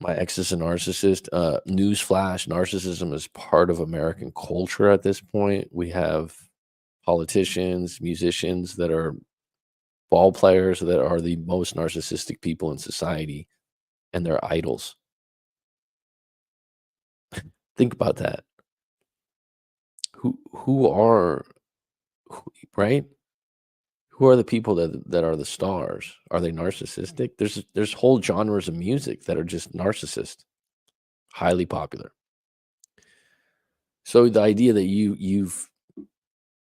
My ex is a narcissist. Newsflash: narcissism is part of American culture at this point. We have politicians, musicians that are ball players that are the most narcissistic people in society, and they're idols. Think about that. Who are right? Who are the people that are the stars? Are they narcissistic? There's whole genres of music that are just narcissist, highly popular. So the idea that you've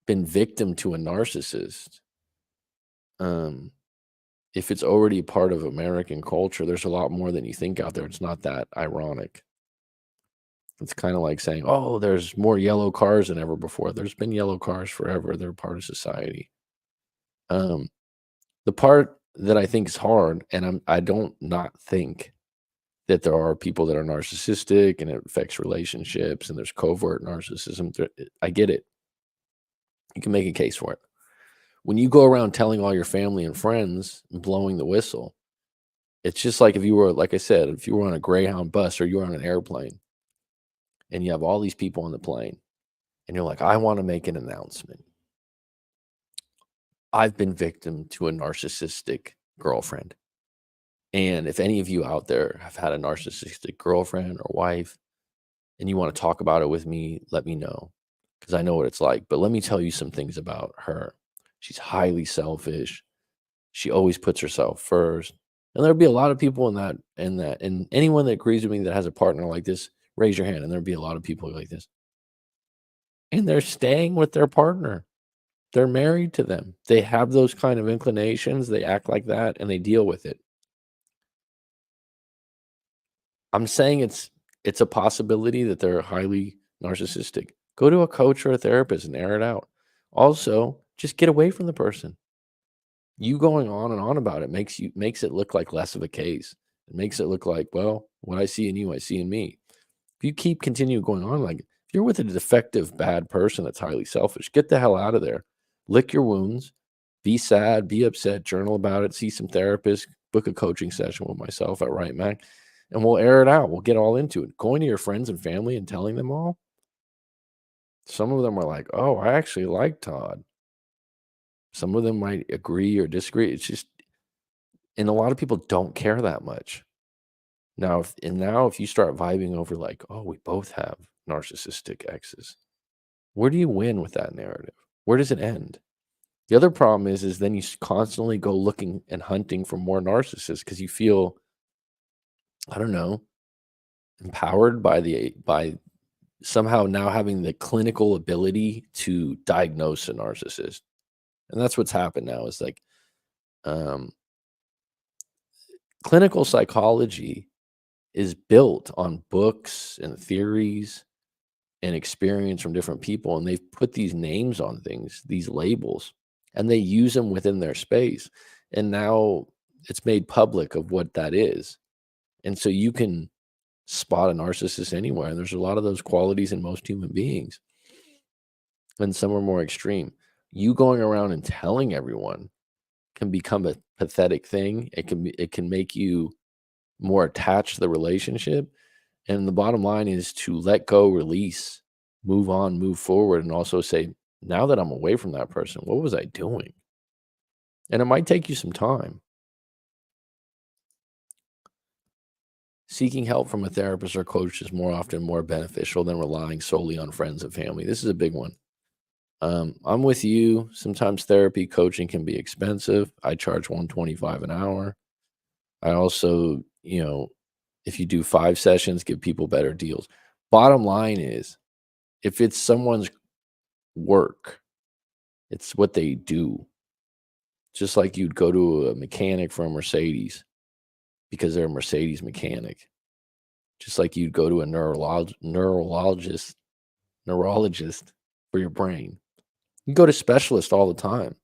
been victim to a narcissist, um, if it's already a part of American culture, there's a lot more than you think out there. It's not that ironic. It's kind of like saying, "Oh, there's more yellow cars than ever before." There's been yellow cars forever. They're part of society. Um, the part that I think is hard, and I don't not think that there are people that are narcissistic and it affects relationships and there's covert narcissism. I get it. You can make a case for it. When you go around telling all your family and friends and blowing the whistle, it's just like if you were, like I said, if you were on a Greyhound bus or you were on an airplane and you have all these people on the plane and you're like, I want to make an announcement. I've been victim to a narcissistic girlfriend. And if any of you out there have had a narcissistic girlfriend or wife and you want to talk about it with me, let me know because I know what it's like. But let me tell you some things about her. She's highly selfish. She always puts herself first. And there'll be a lot of people and anyone that agrees with me that has a partner like this, raise your hand, and there'll be a lot of people like this. And they're staying with their partner. They're married to them. They have those kind of inclinations, they act like that, and they deal with it. I'm saying it's a possibility that they're highly narcissistic. Go to a coach or a therapist and air it out. Also, just get away from the person. You going on and on about it makes it look like less of a case. It makes it look like, well, what I see in you, I see in me. If you keep continue going on, like if you're with a defective, bad person that's highly selfish, get the hell out of there. Lick your wounds, be sad, be upset, journal about it, see some therapists, book a coaching session with myself at Right Mac, and we'll air it out. We'll get all into it. Going to your friends and family and telling them all, some of them are like, oh, I actually like Todd. Some of them might agree or disagree. It's just, and a lot of people don't care that much. Now if you start vibing over like, oh, we both have narcissistic exes, where do you win with that narrative? Where does it end? The other problem is then you constantly go looking and hunting for more narcissists because you feel, I don't know, empowered by somehow now having the clinical ability to diagnose a narcissist. And that's what's happened now is like um, clinical psychology is built on books and theories and experience from different people, and they've put these names on things, these labels, and they use them within their space. And now it's made public of what that is. And so you can spot a narcissist anywhere. And there's a lot of those qualities in most human beings, and some are more extreme. You going around and telling everyone can become a pathetic thing. It can make you more attached to the relationship. And the bottom line is to let go, release, move on, move forward, and also say, now that I'm away from that person, what was I doing? And it might take you some time. Seeking help from a therapist or coach is more often more beneficial than relying solely on friends and family. This is a big one. I'm with you. Sometimes therapy coaching can be expensive. I charge 125 an hour. I also, if you do 5 sessions, give people better deals. Bottom line is, if it's someone's work, it's what they do. Just like you'd go to a mechanic for a Mercedes because they're a Mercedes mechanic. Just like you'd go to a neurologist for your brain. You go to specialists all the time.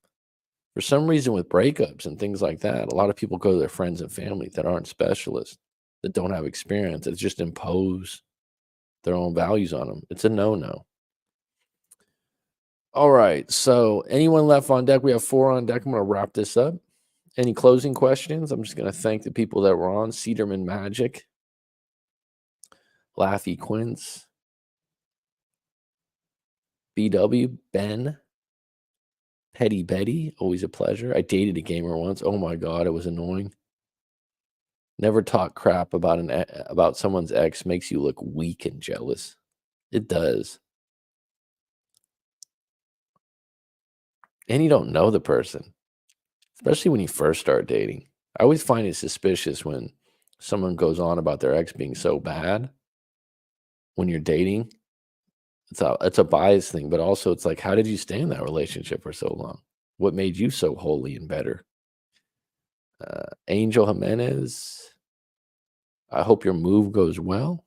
For some reason with breakups and things like that, a lot of people go to their friends and family that aren't specialists, that don't have experience, that just impose their own values on them. It's a no-no. All right, so anyone left on deck? We have 4 on deck. I'm gonna wrap this up. Any closing questions? I'm just gonna thank the people that were on. Cedarman Magic, Laffy Quince, BW, Ben, Petty Betty, always a pleasure. I dated a gamer once. Oh my god, it was annoying. Never talk crap about about someone's ex makes you look weak and jealous. It does. And you don't know the person, especially when you first start dating. I always find it suspicious when someone goes on about their ex being so bad when you're dating. It's a bias thing, but also it's like, how did you stay in that relationship for so long? What made you so holy and better? Angel Jimenez, I hope your move goes well.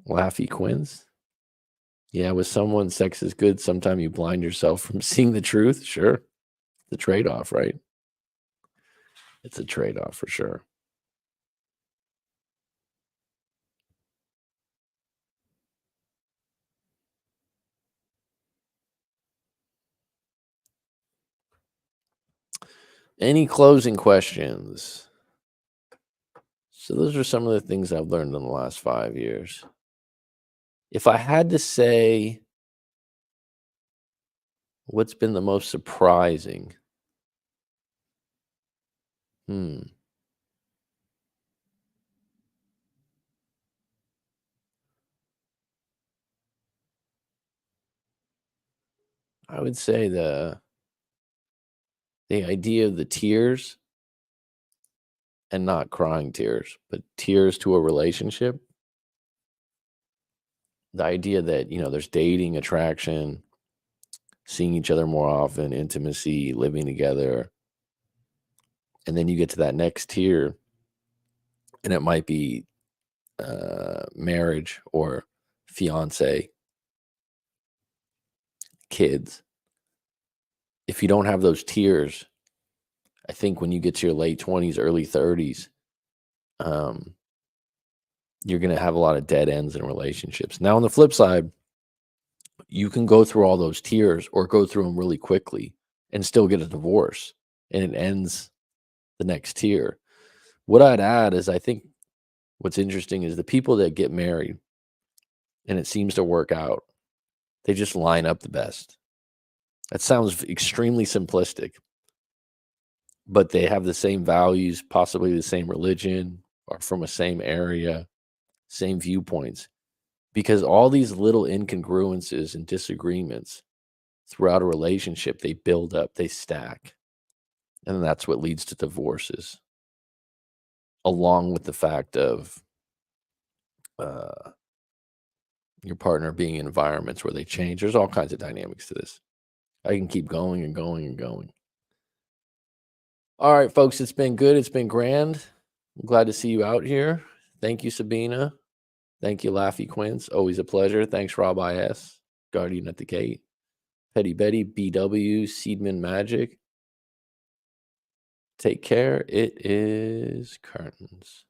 Laffy Quinns. Yeah, with someone, sex is good. Sometimes you blind yourself from seeing the truth. Sure. The trade-off, right? It's a trade-off for sure. Any closing questions? So those are some of the things I've learned in the last 5 years. If I had to say what's been the most surprising, hmm, I would say The idea of the tears, and not crying tears, but tears to a relationship. The idea that, there's dating, attraction, seeing each other more often, intimacy, living together, and then you get to that next tier, and it might be marriage or fiance, kids. If you don't have those tiers, I think when you get to your late 20s, early 30s, um, you're going to have a lot of dead ends in relationships. Now, on the flip side, you can go through all those tiers or go through them really quickly and still get a divorce, and it ends the next tier. What I'd add is, I think what's interesting is the people that get married and it seems to work out, they just line up the best. That sounds extremely simplistic, but they have the same values, possibly the same religion, or from a same area, same viewpoints. Because all these little incongruences and disagreements throughout a relationship, they build up, they stack. And that's what leads to divorces, along with the fact of uh, your partner being in environments where they change. There's all kinds of dynamics to this. I can keep going and going and going. All right, folks, it's been good. It's been grand. I'm glad to see you out here. Thank you, Sabina. Thank you, Laffy Quince. Always a pleasure. Thanks, Rob IS, Guardian at the Gate, Petty Betty, BW, Seedman Magic. Take care. It is curtains.